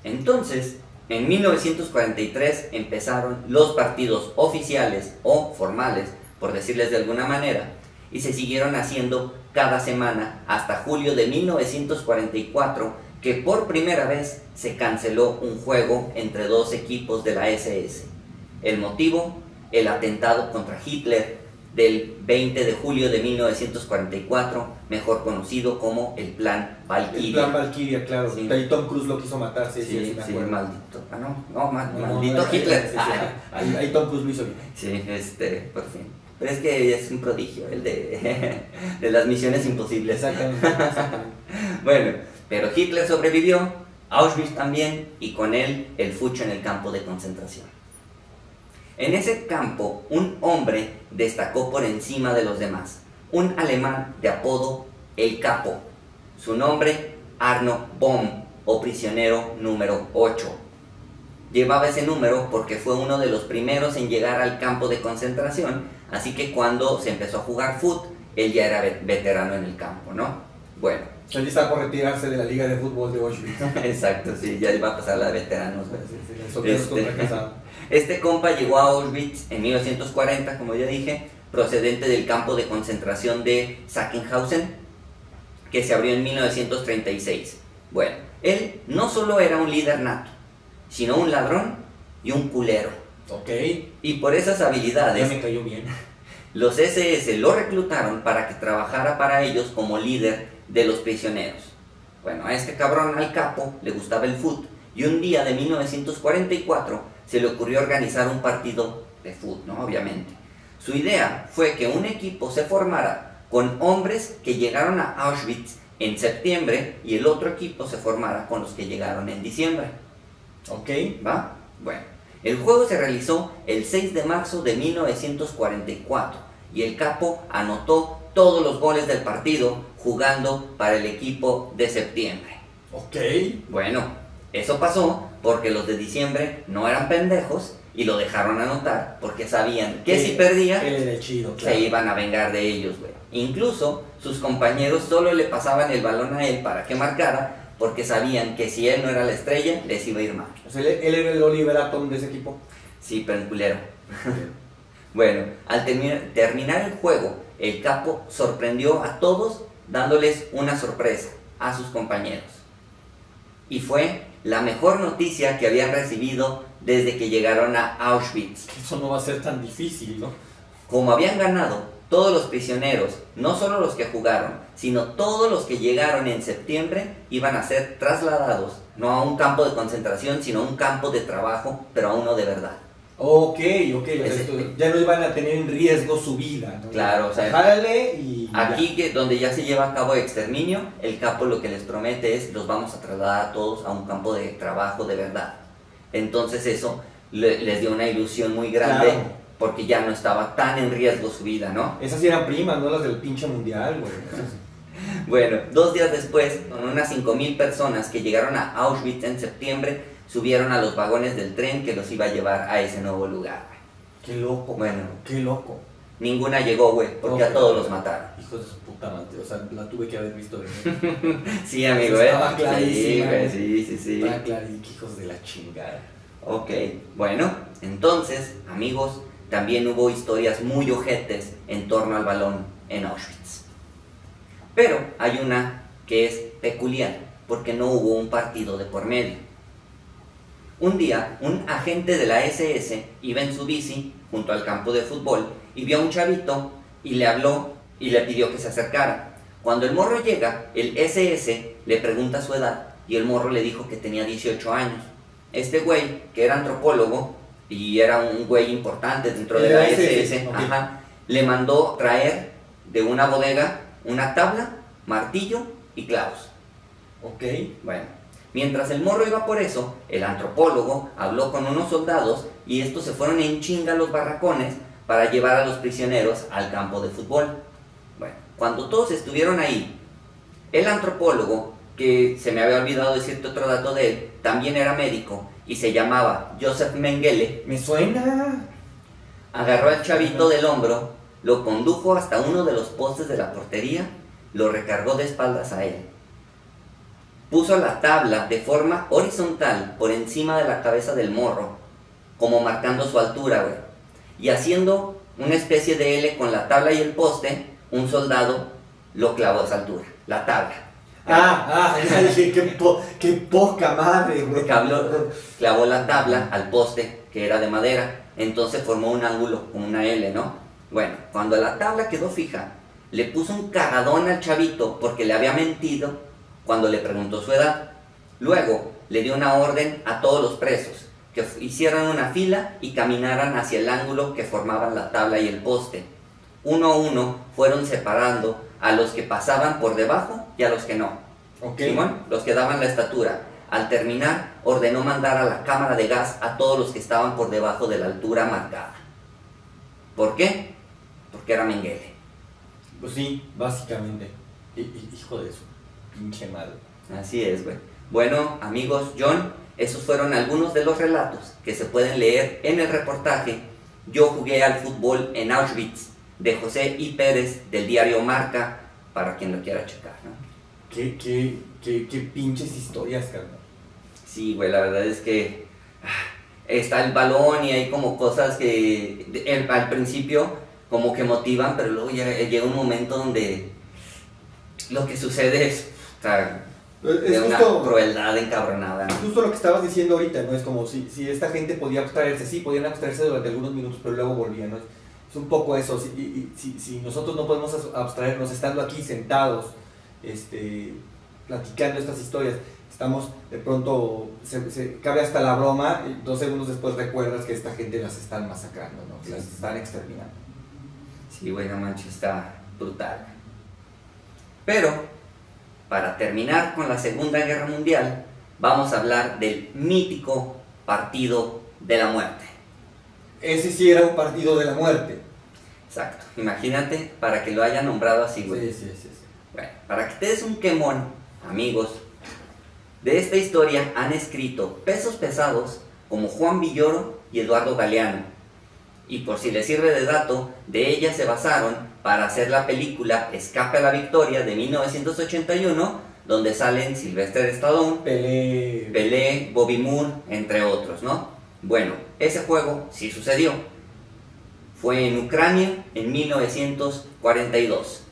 A: Entonces, en 1943 empezaron los partidos oficiales o formales, por decirles de alguna manera, y se siguieron haciendo cada semana hasta julio de 1944, que por primera vez se canceló un juego entre dos equipos de la SS. El motivo, el atentado contra Hitler del 20 de julio de 1944, mejor conocido como el Plan Valkyria.
B: El Plan Valkyria, claro.
A: Sí.
B: Ahí Tom Cruise lo quiso matar, sí,
A: maldito. Maldito Hitler.
B: Ahí Tom Cruise lo hizo bien.
A: Sí, por fin. Pero es que es un prodigio, el de las misiones imposibles.
B: Exactamente.
A: Bueno, pero Hitler sobrevivió, Auschwitz también, y con él el fucho en el campo de concentración. En ese campo, un hombre destacó por encima de los demás, un alemán de apodo El Capo. Su nombre, Arno Bohm, o prisionero número 8. Llevaba ese número porque fue uno de los primeros en llegar al campo de concentración, así que cuando se empezó a jugar fútbol, él ya era veterano en el campo, ¿no? Bueno.
B: Él está por retirarse de la liga de fútbol de Auschwitz.
A: Exacto, sí, ya iba a pasar la de veteranos, güey.
B: Sí,
A: Este compa llegó a Auschwitz en 1940, como ya dije, procedente del campo de concentración de Sachsenhausen, que se abrió en 1936. Bueno, él no solo era un líder nato, sino un ladrón y un culero.
B: Ok.
A: Y por esas habilidades,
B: Ya me cayó bien.
A: los SS lo reclutaron para que trabajara para ellos como líder de los prisioneros. Bueno, a este cabrón, al capo, le gustaba el fútbol, y un día de 1944 se le ocurrió organizar un partido de fútbol, ¿no? Obviamente. Su idea fue que un equipo se formara con hombres que llegaron a Auschwitz en septiembre y el otro equipo se formara con los que llegaron en diciembre.
B: Ok.
A: ¿Va? Bueno, el juego se realizó el 6 de marzo de 1944 y el capo anotó todos los goles del partido jugando para el equipo de septiembre.
B: Ok.
A: Bueno, eso pasó porque los de diciembre no eran pendejos y lo dejaron anotar porque sabían que si perdía
B: él era chido, claro.
A: Se iban a vengar de ellos, güey. Incluso sus compañeros solo le pasaban el balón a él para que marcara porque sabían que si él no era la estrella, les iba a ir mal.
B: O sea, él era el Oliver Atom de ese equipo.
A: Sí, pero en culero. Bueno, al terminar el juego, el capo sorprendió a todos dándoles una sorpresa a sus compañeros. Y fue la mejor noticia que habían recibido desde que llegaron a Auschwitz.
B: Eso no va a ser tan difícil, ¿no?
A: Como habían ganado todos los prisioneros, no solo los que jugaron, sino todos los que llegaron en septiembre, iban a ser trasladados, no a un campo de concentración, sino a un campo de trabajo, pero a uno de verdad.
B: Ok. Ya no iban a tener en riesgo su vida, ¿no?
A: Claro, o sea,
B: jálale y
A: aquí donde ya se lleva a cabo exterminio, el capo lo que les promete es: los vamos a trasladar a todos a un campo de trabajo de verdad. Entonces eso les dio una ilusión muy grande, claro, porque ya no estaba tan en riesgo su vida, ¿no?
B: Esas sí eran primas, no las del pinche mundial, güey.
A: Bueno, 2 días después, con unas 5,000 personas que llegaron a Auschwitz en septiembre, subieron a los vagones del tren que los iba a llevar a ese nuevo lugar.
B: Qué loco,
A: bueno,
B: qué loco.
A: Ninguna llegó, güey, porque a todos los mataron.
B: Hijos de su puta madre, o sea, la tuve que haber visto venir.
A: Sí, amigo,
B: estaba clarísimo.
A: Sí.
B: Estaba clarísimo, hijos de la chingada.
A: Ok, bueno, entonces, amigos, también hubo historias muy ojetes en torno al balón en Auschwitz. Pero hay una que es peculiar, porque no hubo un partido de por medio. Un día, un agente de la SS iba en su bici junto al campo de fútbol y vio a un chavito y le habló y le pidió que se acercara. Cuando el morro llega, el SS le pregunta su edad y el morro le dijo que tenía 18 años. Este güey, que era antropólogo y era un güey importante dentro de la SS, okay, le mandó traer de una bodega una tabla, martillo y clavos.
B: Ok.
A: Bueno, mientras el morro iba por eso, el antropólogo habló con unos soldados y estos se fueron en chinga a los barracones para llevar a los prisioneros al campo de fútbol. Bueno, cuando todos estuvieron ahí, el antropólogo, que se me había olvidado decirte otro dato de él, también era médico y se llamaba Joseph Mengele.
B: ¿Me suena?
A: Agarró al chavito del hombro, lo condujo hasta uno de los postes de la portería, lo recargó de espaldas a él. Puso la tabla de forma horizontal por encima de la cabeza del morro, como marcando su altura, güey. Y haciendo una especie de L con la tabla y el poste, un soldado lo clavó a esa altura, la tabla.
B: Ya dije, qué poca madre, güey.
A: Clavó la tabla al poste, que era de madera, entonces formó un ángulo con una L, ¿no? Bueno, cuando la tabla quedó fija, le puso un cagadón al chavito porque le había mentido cuando le preguntó su edad. Luego le dio una orden a todos los presos que hicieran una fila y caminaran hacia el ángulo que formaban la tabla y el poste. Uno a uno fueron separando a los que pasaban por debajo y a los que no.
B: Okay.
A: Simón, los que daban la estatura. Al terminar, ordenó mandar a la cámara de gas a todos los que estaban por debajo de la altura marcada. ¿Por qué? Porque era Mengele.
B: Pues sí, básicamente. Hijo de su pinche madre.
A: Así es, güey. Bueno, amigos, John, esos fueron algunos de los relatos que se pueden leer en el reportaje Yo jugué al fútbol en Auschwitz, de José I. Pérez, del diario Marca, para quien lo quiera checar, ¿no?
B: Qué pinches historias, carnal.
A: Sí, güey, la verdad es que está el balón y hay como cosas que al principio como que motivan, pero luego llega un momento donde lo que sucede es, o sea, de una crueldad encabronada, ¿no?
B: Justo lo que estabas diciendo ahorita, ¿no? Es como si esta gente podía abstraerse, sí, podían abstraerse durante algunos minutos, pero luego volvían, ¿no? Es un poco eso, si nosotros no podemos abstraernos estando aquí sentados, platicando estas historias, estamos de pronto, cabe hasta la broma, y 2 segundos después recuerdas que esta gente las están masacrando, ¿no? Que las están exterminando.
A: Sí, güey, no manches, está brutal. Pero, para terminar con la Segunda Guerra Mundial, vamos a hablar del mítico Partido de la Muerte.
B: Ese sí era un partido de la muerte.
A: Exacto, imagínate para que lo haya nombrado así, güey.
B: Sí.
A: Bueno, para que te des un quemón, amigos, de esta historia han escrito pesos pesados como Juan Villoro y Eduardo Galeano. Y por si les sirve de dato, de ellas se basaron para hacer la película Escape a la Victoria de 1981, donde salen Sylvester Stallone, Pelé, Bobby Moore, entre otros, ¿no? Bueno, ese juego sí sucedió. Fue en Ucrania en 1942.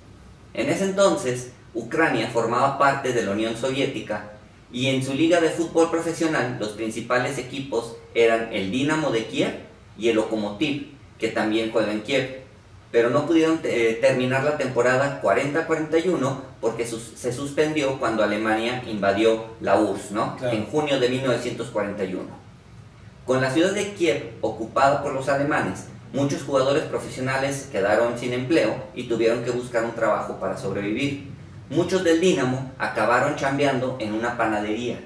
A: En ese entonces, Ucrania formaba parte de la Unión Soviética y en su liga de fútbol profesional los principales equipos eran el Dinamo de Kiev y el Lokomotiv, que también juega en Kiev, pero no pudieron terminar la temporada 40-41 porque se suspendió cuando Alemania invadió la URSS, ¿no? Claro. En junio de 1941. Con la ciudad de Kiev ocupada por los alemanes, muchos jugadores profesionales quedaron sin empleo y tuvieron que buscar un trabajo para sobrevivir. Muchos del Dinamo acabaron chambeando en una panadería.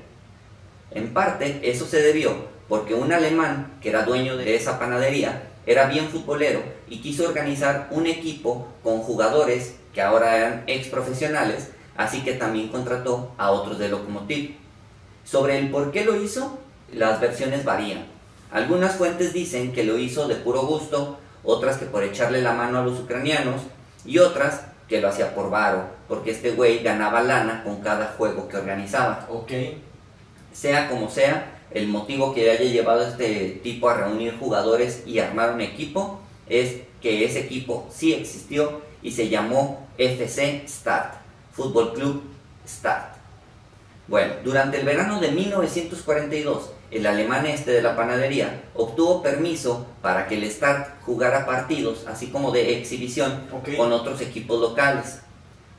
A: En parte, eso se debió porque un alemán que era dueño de esa panadería era bien futbolero y quiso organizar un equipo con jugadores que ahora eran ex profesionales, así que también contrató a otros de Lokomotiv. Sobre el por qué lo hizo, las versiones varían. Algunas fuentes dicen que lo hizo de puro gusto, otras que por echarle la mano a los ucranianos y otras que lo hacía por varo, porque este güey ganaba lana con cada juego que organizaba.
B: Ok.
A: Sea como sea, el motivo que haya llevado a este tipo a reunir jugadores y armar un equipo es que ese equipo sí existió y se llamó FC Start, Fútbol Club Start. Bueno, durante el verano de 1942, el alemán de la panadería obtuvo permiso para que el Start jugara partidos, así como de exhibición, con otros equipos locales.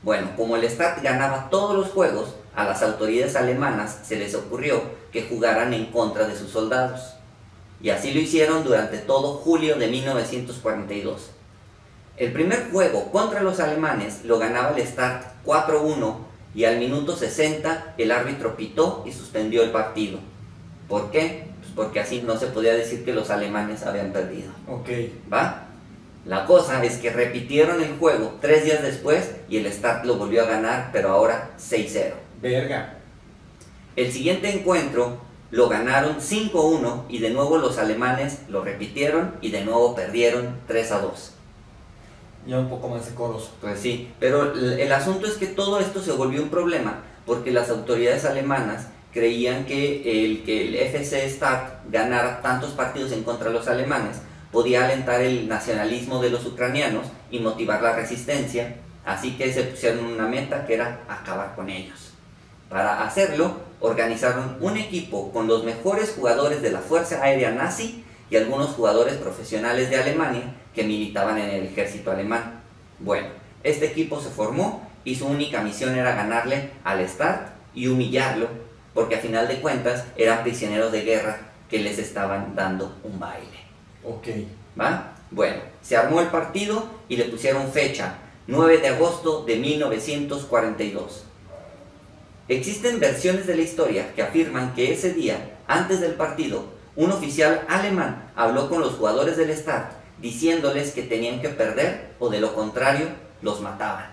A: Bueno, como el Start ganaba todos los juegos, a las autoridades alemanas se les ocurrió que jugaran en contra de sus soldados. Y así lo hicieron durante todo julio de 1942. El primer juego contra los alemanes lo ganaba el Start 4-1 y al minuto 60 el árbitro pitó y suspendió el partido. ¿Por qué? Pues porque así no se podía decir que los alemanes habían perdido.
B: Ok.
A: ¿Va? La cosa es que repitieron el juego 3 días después y el Start lo volvió a ganar, pero ahora 6-0.
B: Verga.
A: El siguiente encuentro lo ganaron 5-1 y de nuevo los alemanes lo repitieron y de nuevo perdieron 3-2.
B: Ya un poco más decoroso.
A: Pues sí, pero el asunto es que todo esto se volvió un problema porque las autoridades alemanas creían que el FC Start ganara tantos partidos en contra de los alemanes podía alentar el nacionalismo de los ucranianos y motivar la resistencia, así que se pusieron una meta que era acabar con ellos. Para hacerlo, organizaron un equipo con los mejores jugadores de la Fuerza Aérea Nazi y algunos jugadores profesionales de Alemania que militaban en el ejército alemán. Bueno, este equipo se formó y su única misión era ganarle al Start y humillarlo, porque a final de cuentas eran prisioneros de guerra que les estaban dando un baile.
B: Ok.
A: ¿Va? Bueno, se armó el partido y le pusieron fecha, 9 de agosto de 1942. Existen versiones de la historia que afirman que ese día, antes del partido, un oficial alemán habló con los jugadores del Start diciéndoles que tenían que perder o de lo contrario los mataban.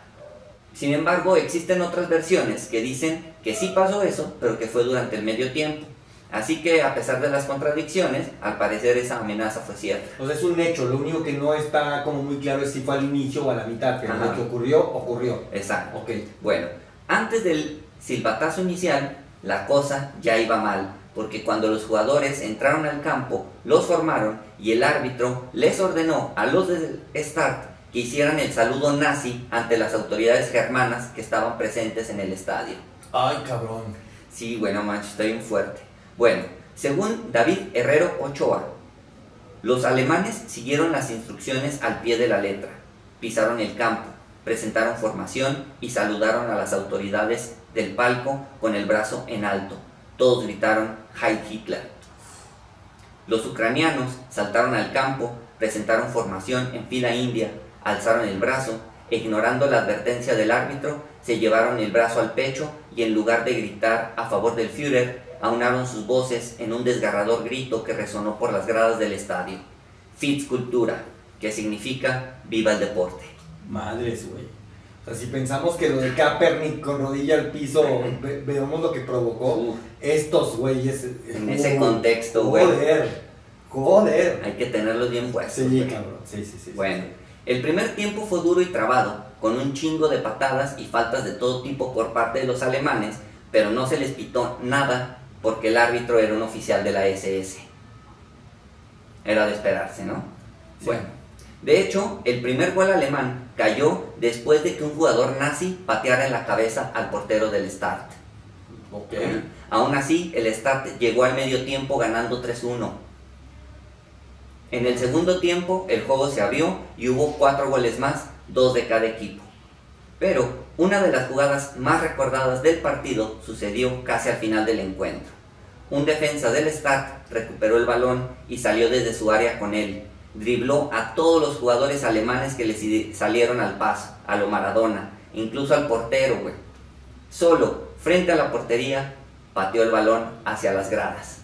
A: Sin embargo, existen otras versiones que dicen que sí pasó eso, pero que fue durante el medio tiempo. Así que, a pesar de las contradicciones, al parecer esa amenaza fue cierta.
B: O sea, es un hecho, lo único que no está como muy claro es si fue al inicio o a la mitad, pero lo que ocurrió, ocurrió.
A: Exacto.
B: Ok.
A: Bueno, Antes del silbatazo inicial, la cosa ya iba mal, porque cuando los jugadores entraron al campo, los formaron y el árbitro les ordenó a los del Start que hicieran el saludo nazi ante las autoridades germanas que estaban presentes en el estadio.
B: Ay, cabrón.
A: Sí, bueno, mancho, está bien fuerte. Bueno, según David Herrero Ochoa, los alemanes siguieron las instrucciones al pie de la letra. Pisaron el campo, presentaron formación y saludaron a las autoridades del palco con el brazo en alto. Todos gritaron Heil Hitler. Los ucranianos saltaron al campo, presentaron formación en fila india, alzaron el brazo, ignorando la advertencia del árbitro, se llevaron el brazo al pecho y en lugar de gritar a favor del Führer, aunaron sus voces en un desgarrador grito que resonó por las gradas del estadio. Fitzcultura, que significa viva el deporte.
B: Madres, güey. O sea, si pensamos que lo de Kaepernick con rodilla al piso, veamos lo que provocó estos güeyes.
A: En ese contexto, güey.
B: Joder.
A: Hay que tenerlos bien puestos.
B: Sí,
A: güey.
B: cabrón. Sí.
A: Bueno, el primer tiempo fue duro y trabado, con un chingo de patadas y faltas de todo tipo por parte de los alemanes, pero no se les pitó nada porque el árbitro era un oficial de la SS. Era de esperarse, ¿no?
B: Sí.
A: Bueno, de hecho, el primer gol alemán cayó después de que un jugador nazi pateara en la cabeza al portero del Start.
B: Ok.
A: Aún así, el Start llegó al medio tiempo ganando 3-1. En el segundo tiempo, el juego se abrió y hubo 4 goles más, 2 de cada equipo. Pero una de las jugadas más recordadas del partido sucedió casi al final del encuentro. Un defensa del Start recuperó el balón y salió desde su área con él. Dribló a todos los jugadores alemanes que le salieron al paso, a lo Maradona, incluso al portero, güey. Solo, frente a la portería, pateó el balón hacia las gradas.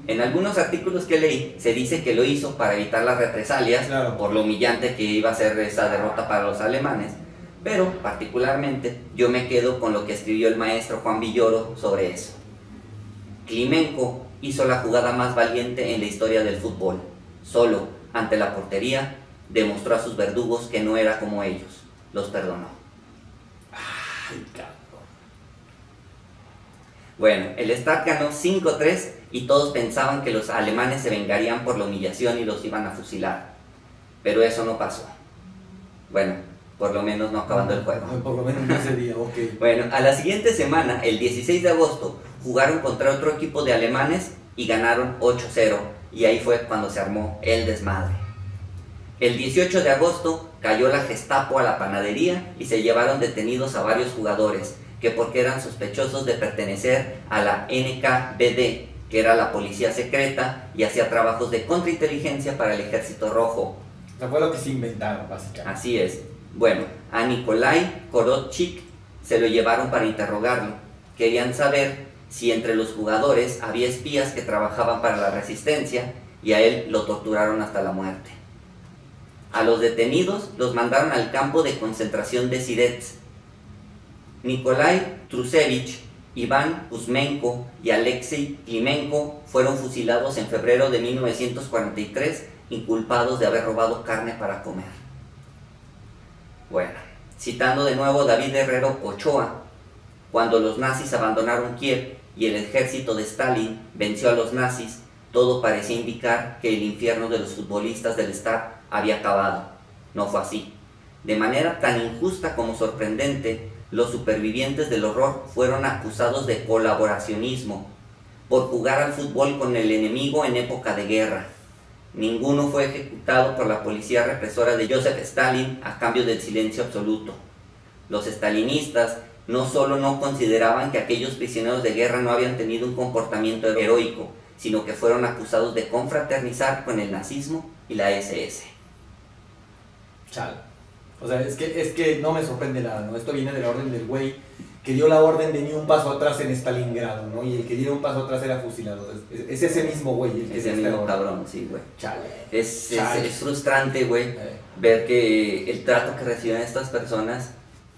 A: En algunos artículos que leí, se dice que lo hizo para evitar las represalias,
B: claro,
A: por lo humillante que iba a ser esa derrota para los alemanes, pero particularmente yo me quedo con lo que escribió el maestro Juan Villoro sobre eso. Klimenko hizo la jugada más valiente en la historia del fútbol. Solo, ante la portería, demostró a sus verdugos que no era como ellos. Los perdonó.
B: Ay, cabrón.
A: Bueno, el Start ganó 5-3 y todos pensaban que los alemanes se vengarían por la humillación y los iban a fusilar. Pero eso no pasó. Bueno, por lo menos no acabando el juego.
B: Por lo menos no ese día, ok.
A: Bueno, a la siguiente semana, el 16 de agosto, jugaron contra otro equipo de alemanes y ganaron 8-0. Y ahí fue cuando se armó el desmadre. El 18 de agosto cayó la Gestapo a la panadería y se llevaron detenidos a varios jugadores, que porque eran sospechosos de pertenecer a la NKVD, que era la policía secreta y hacía trabajos de contrainteligencia para el Ejército Rojo.
B: O sea, fue lo que se inventaron, básicamente.
A: Así es. Bueno, a Nikolai Korotchik se lo llevaron para interrogarlo. Querían saber si entre los jugadores había espías que trabajaban para la resistencia y a él lo torturaron hasta la muerte. A los detenidos los mandaron al campo de concentración de Sirets. Nikolai Trusevich, Iván Kuzmenko y Alexei Klimenko fueron fusilados en febrero de 1943, inculpados de haber robado carne para comer. Bueno, citando de nuevo David Herrero Ochoa, cuando los nazis abandonaron Kiev y el ejército de Stalin venció a los nazis, todo parecía indicar que el infierno de los futbolistas del Start había acabado. No fue así. De manera tan injusta como sorprendente, los supervivientes del horror fueron acusados de colaboracionismo por jugar al fútbol con el enemigo en época de guerra. Ninguno fue ejecutado por la policía represora de Joseph Stalin a cambio del silencio absoluto. Los stalinistas no solo no consideraban que aquellos prisioneros de guerra no habían tenido un comportamiento heroico, sino que fueron acusados de confraternizar con el nazismo y la SS.
B: Chal. O sea, es que no me sorprende nada, ¿no? Esto viene de la orden del güey que dio la orden de ni un paso atrás en Stalingrado, ¿no? Y el que diera un paso atrás era fusilado. Es ese mismo güey el que
A: ese mismo cabrón, sí, güey.
B: Chale.
A: Es frustrante, güey, ver que el trato que reciben estas personas,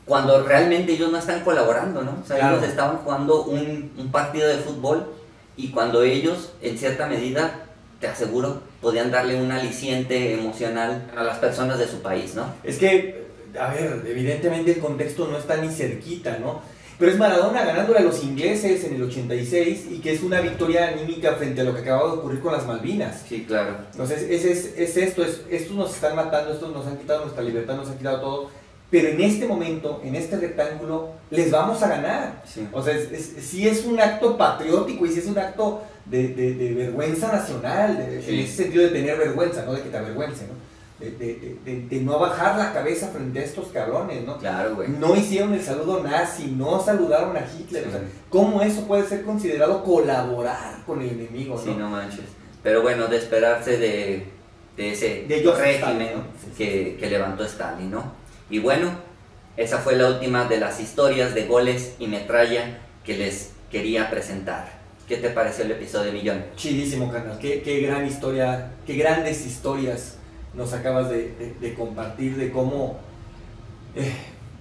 A: cuando realmente ellos no están colaborando, ¿no? O sea,
B: claro,
A: ellos estaban jugando un partido de fútbol y cuando ellos, en cierta medida, te aseguro, podían darle un aliciente emocional a las personas de su país, ¿no?
B: Es que a ver, evidentemente el contexto no está ni cerquita, ¿no? Pero es Maradona ganándole a los ingleses en el 86 y que es una victoria anímica frente a lo que acababa de ocurrir con las Malvinas.
A: Sí, claro.
B: Entonces, estos nos están matando, estos nos han quitado nuestra libertad, nos han quitado todo, pero en este momento, en este rectángulo, les vamos a ganar.
A: Sí.
B: O sea, sí es un acto patriótico y sí es un acto de vergüenza nacional, en ese sentido de tener vergüenza, no de que te avergüence, ¿no? De no bajar la cabeza frente a estos cabrones, ¿no?
A: Claro, güey.
B: No hicieron el saludo nazi, no saludaron a Hitler.
A: Sí.
B: O sea, ¿cómo eso puede ser considerado colaborar con el enemigo, ¿no?
A: Sí, no manches. Pero bueno, de esperarse de ese
B: Joseph
A: régimen
B: Stalin, ¿no?
A: que levantó Stalin, ¿no? Y bueno, esa fue la última de las historias de goles y metralla que les quería presentar. ¿Qué te pareció el episodio, Millón?
B: Chidísimo, carnal. Qué gran historia, qué grandes historias nos acabas de compartir de cómo...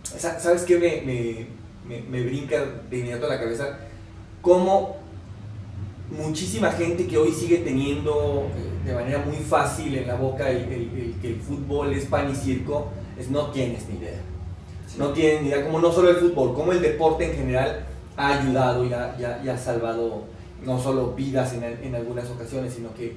B: ¿Sabes qué me brinca de inmediato a la cabeza? Cómo muchísima gente que hoy sigue teniendo de manera muy fácil en la boca que el fútbol es pan y circo, no tienes ni idea. Sí. No tienen ni idea, como no solo el fútbol, como el deporte en general ha ayudado y ha salvado no solo vidas en algunas ocasiones, sino que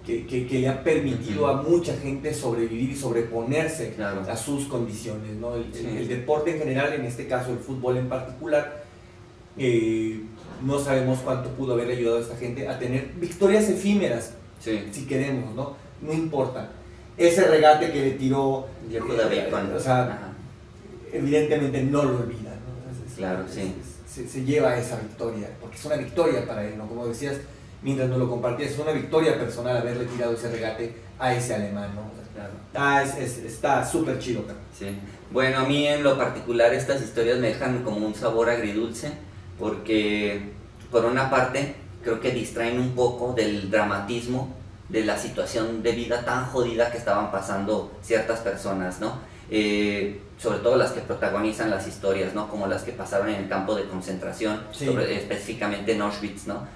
B: le ha permitido a mucha gente sobrevivir y sobreponerse a sus condiciones, ¿no? El deporte en general, en este caso el fútbol en particular, no sabemos cuánto pudo haber ayudado a esta gente a tener victorias efímeras, si queremos, ¿no? No importa. Ese regate que le tiró, o sea, evidentemente no lo olvida, ¿no?
A: Claro, sí.
B: Se lleva esa victoria, porque es una victoria para él, ¿no? Como decías, mientras nos lo compartías, es una victoria personal haberle tirado ese regate a ese alemán, ¿no? Claro. Está súper chido, cara.
A: Sí. Bueno, a mí en lo particular estas historias me dejan como un sabor agridulce, porque por una parte creo que distraen un poco del dramatismo de la situación de vida tan jodida que estaban pasando ciertas personas, ¿no? Sobre todo las que protagonizan las historias, ¿no? Como las que pasaron en el campo de concentración, específicamente en Auschwitz, ¿no?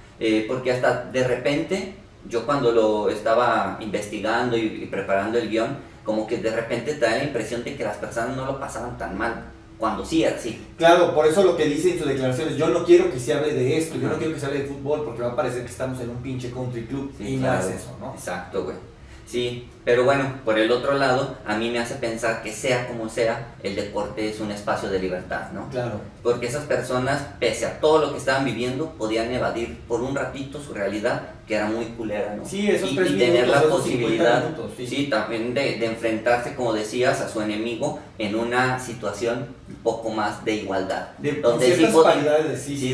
A: Porque hasta de repente, yo cuando lo estaba investigando y preparando el guión, como que de repente te da la impresión de que las personas no lo pasaban tan mal, cuando sí era así.
B: Claro, por eso lo que dice en sus declaraciones, yo no quiero que se hable de esto, yo no quiero que se hable de fútbol, porque va a parecer que estamos en un pinche country club, y claro, no es eso, ¿no?
A: Exacto, güey. Sí, pero bueno, por el otro lado, a mí me hace pensar que sea como sea, el deporte es un espacio de libertad, ¿no?
B: Claro.
A: Porque esas personas, pese a todo lo que estaban viviendo, podían evadir por un ratito su realidad, que era muy culera, ¿no?
B: Sí, esos 3
A: y
B: minutos,
A: tener la posibilidad,
B: minutos,
A: sí, también de enfrentarse, como decías, a su enemigo en una situación un poco más de igualdad.
B: Donde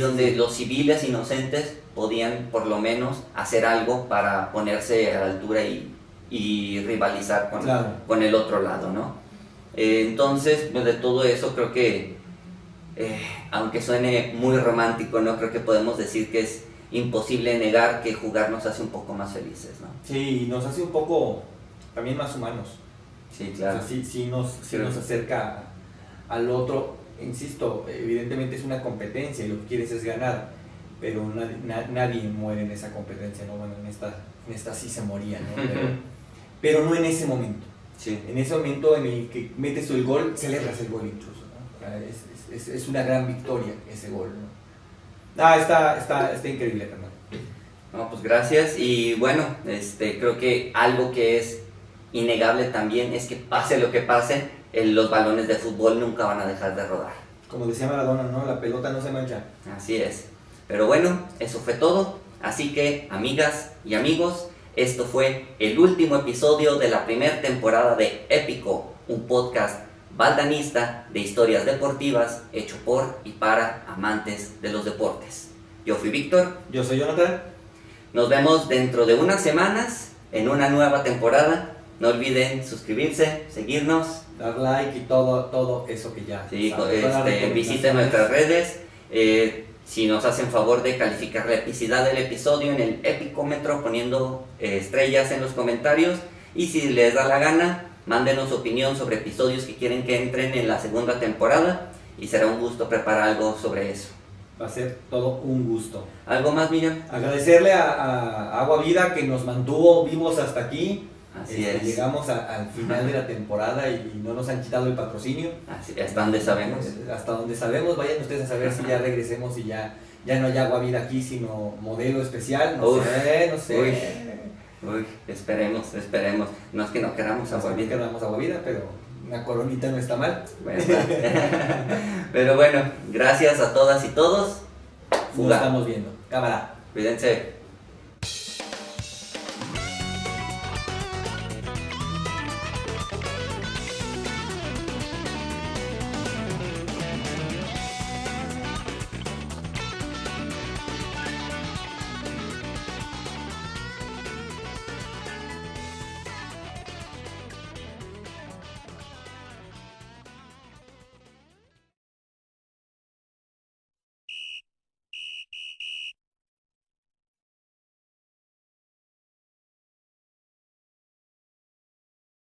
A: donde los civiles inocentes podían por lo menos hacer algo para ponerse a la altura y rivalizar con el otro lado, ¿no? Entonces, pues de todo eso creo que, aunque suene muy romántico, ¿no? Creo que podemos decir que es imposible negar que jugar nos hace un poco más felices, ¿no?
B: Sí, nos hace un poco también más humanos.
A: Sí, claro.
B: O sea, sí nos acerca al otro. Insisto, evidentemente es una competencia y lo que quieres es ganar, pero nadie muere en esa competencia, ¿no? Bueno, en esta sí se moría, ¿no? Pero no en ese momento.
A: Sí. En
B: ese momento en el que metes el gol, celebras el gol incluso, ¿no? Es una gran victoria ese gol, ¿no? Está increíble, carnal.
A: No, pues gracias. Y bueno, creo que algo que es innegable también es que pase lo que pase, los balones de fútbol nunca van a dejar de rodar.
B: Como decía Maradona, ¿no? La pelota no se mancha.
A: Así es. Pero bueno, eso fue todo. Así que, amigas y amigos, esto fue el último episodio de la primera temporada de Épico, un podcast baldanista de historias deportivas hecho por y para amantes de los deportes. Yo fui Víctor.
B: Yo soy Jonathan.
A: Nos vemos dentro de unas semanas en una nueva temporada. No olviden suscribirse, seguirnos,
B: dar like y todo eso que ya.
A: Sí, visiten nuestras redes. Si nos hacen favor de calificar la epicidad del episodio en el epicómetro poniendo estrellas en los comentarios, y si les da la gana, mándenos opinión sobre episodios que quieren que entren en la segunda temporada, y será un gusto preparar algo sobre eso.
B: Va a ser todo un gusto.
A: ¿Algo más, Millón?
B: Agradecerle a Agua Vida que nos mantuvo vivos hasta aquí.
A: Así es.
B: Llegamos al final de la temporada y no nos han quitado el patrocinio.
A: Así, hasta donde sabemos.
B: Hasta donde sabemos, vayan ustedes a saber si ya regresemos y ya no hay agua vida aquí, sino modelo especial. No sé.
A: Uy, esperemos. No es que no queramos agua vida.
B: No queramos agua vida, pero una coronita no está mal.
A: Pero bueno, gracias a todas y todos.
B: Nos estamos viendo. Cámara.
A: Cuídense.